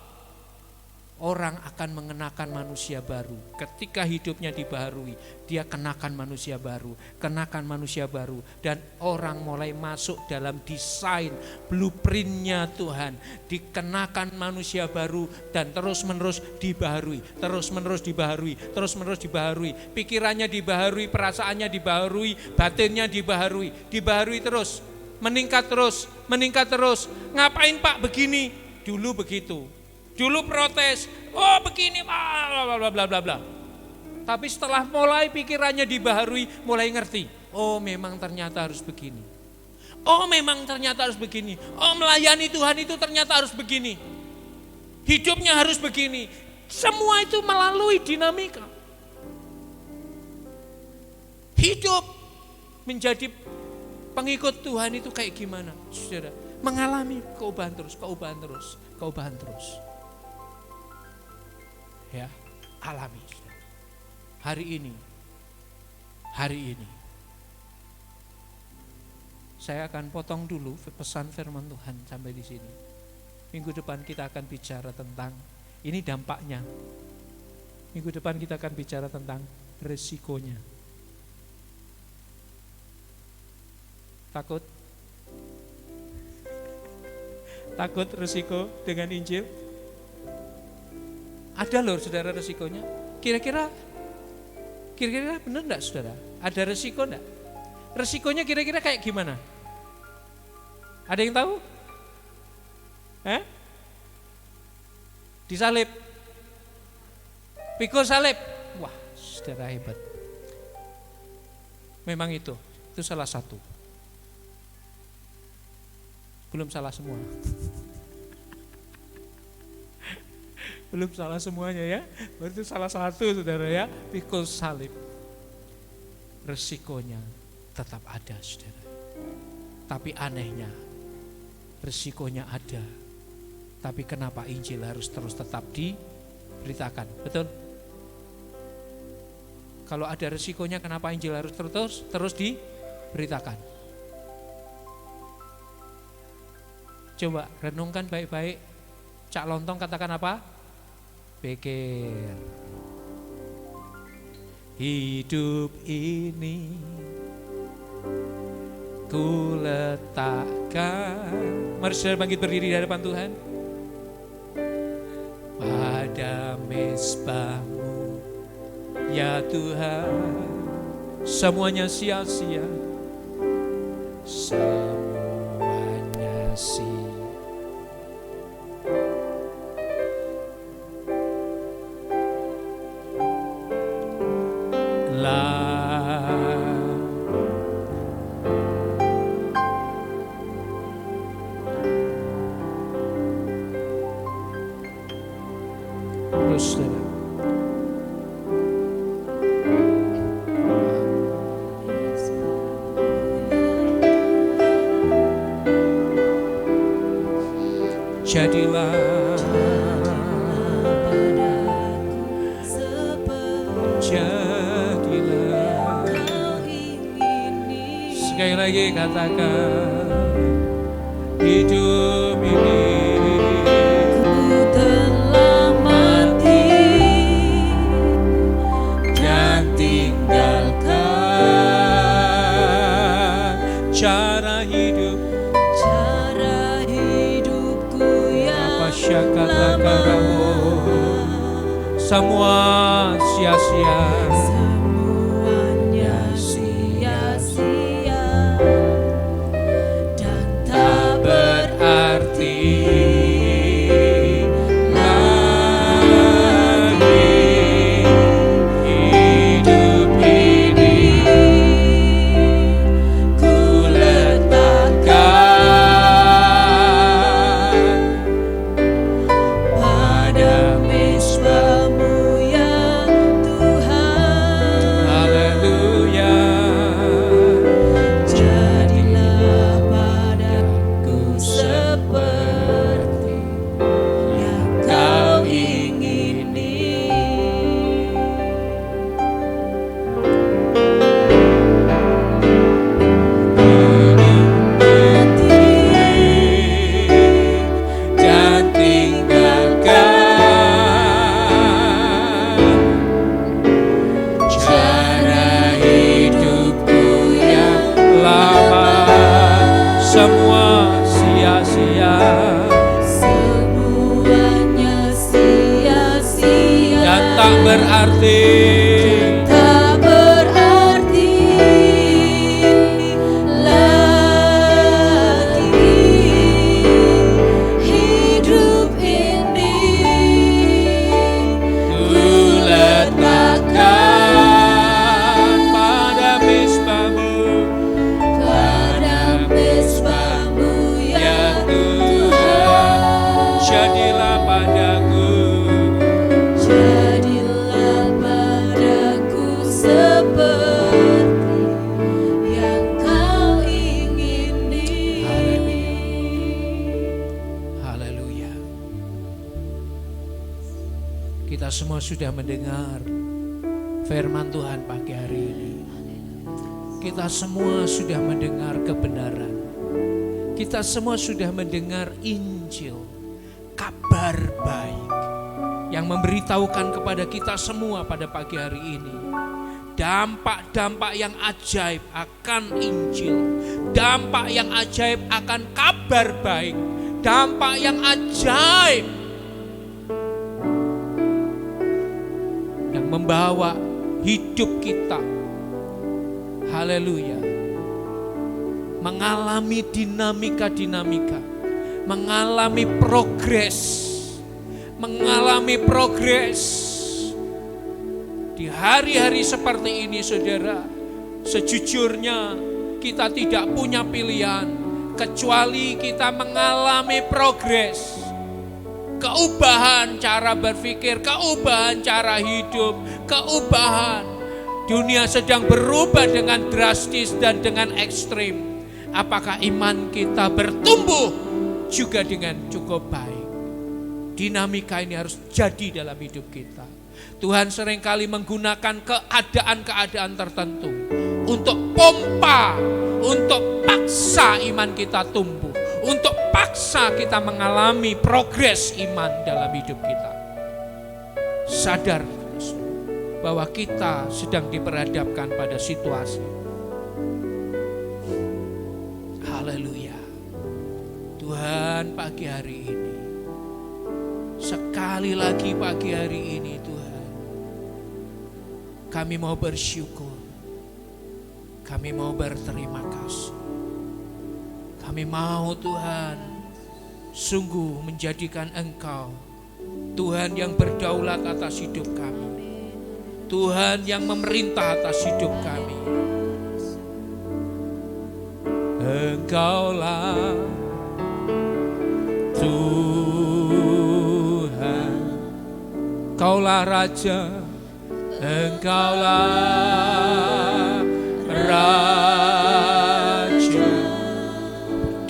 orang akan mengenakan manusia baru. Ketika hidupnya dibaharui, dia kenakan manusia baru, kenakan manusia baru. Dan orang mulai masuk dalam desain blueprintnya Tuhan, dikenakan manusia baru dan terus-menerus dibaharui, terus-menerus dibaharui, terus-menerus dibaharui. Pikirannya dibaharui, perasaannya dibaharui, batinnya dibaharui, dibaharui terus, meningkat terus, meningkat terus. Ngapain Pak begini? Dulu begitu. Dulu protes, oh begini, bla bla bla bla bla. Tapi setelah mulai pikirannya dibaharui, mulai ngerti. Oh memang ternyata harus begini. Oh memang ternyata harus begini. Oh melayani Tuhan itu ternyata harus begini. Hidupnya harus begini. Semua itu melalui dinamika. Hidup menjadi pengikut Tuhan itu kayak gimana, saudara? Mengalami keubahan terus, keubahan terus, keubahan terus. Ya, alami. Hari ini saya akan potong dulu pesan firman Tuhan sampai di sini. Minggu depan kita akan bicara tentang ini dampaknya. Minggu depan kita akan bicara tentang resikonya. Takut? Takut resiko dengan Injil? Ada loh saudara resikonya. Kira-kira benar enggak saudara? Ada resiko enggak? Resikonya kira-kira kayak gimana? Ada yang tahu? Disalib. Pikul salib. Wah, saudara hebat. Memang itu salah satu. Belum salah semua. Belum salah semuanya ya. Berarti salah satu saudara ya. Pikul salib. Resikonya tetap ada saudara. Tapi anehnya resikonya ada. Tapi kenapa Injil harus terus tetap diberitakan? Betul? Kalau ada resikonya kenapa Injil harus terus diberitakan? Coba renungkan baik-baik. Cak Lontong katakan apa? Pikir. Hidup ini ku letakkan. Mari saudara bangkit berdiri di hadapan Tuhan. Pada mezbahmu ya Tuhan, semuanya sia-sia, semuanya sia. Jadilah sekali lagi katakan, hidup ini ku telah mati dan tinggalkan cara hidupku yang lama. Semua sia-sia, semuanya sia-sia dan tak berarti lagi. Hidup ini ku letakkan pada mezbahmu ya Tuhan. berarti. Tak berarti lagi hidup ini. Ku letakkan pada mesbah-Mu, Pada mesbah-Mu ya Tuhan. Jadilah padaku jadilah padaku seperti yang Kau ingini. haleluya. Kita semua sudah mendengar firman Tuhan pagi hari ini. Kita semua sudah mendengar kebenaran. Kita semua sudah mendengar Injil, kabar baik yang memberitahukan kepada kita semua pada pagi hari ini dampak-dampak yang ajaib akan Injil, dampak yang ajaib akan kabar baik, dampak yang ajaib yang membawa hidup kita, haleluya, mengalami dinamika-dinamika, mengalami progres di hari-hari seperti ini. Saudara, sejujurnya kita tidak punya pilihan kecuali kita mengalami progres, keubahan cara berpikir, keubahan cara hidup, keubahan. Dunia sedang berubah dengan drastis dan dengan ekstrim. Apakah iman kita bertumbuh juga dengan cukup baik? Dinamika ini harus jadi dalam hidup kita. Tuhan seringkali menggunakan keadaan-keadaan tertentu untuk pompa, untuk paksa iman kita tumbuh, untuk paksa kita mengalami progres iman dalam hidup kita. Sadar bahwa kita sedang diperhadapkan pada situasi. Haleluya. Tuhan, pagi hari ini, sekali lagi pagi hari ini Tuhan, kami mau bersyukur, kami mau berterima kasih. Kami mau Tuhan sungguh menjadikan Engkau Tuhan yang berdaulat atas hidup kami, Tuhan yang memerintah atas hidup kami. Engkaulah Tuhan, Engkaulah Raja, Engkaulah Raja,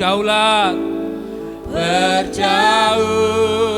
daulat berjauh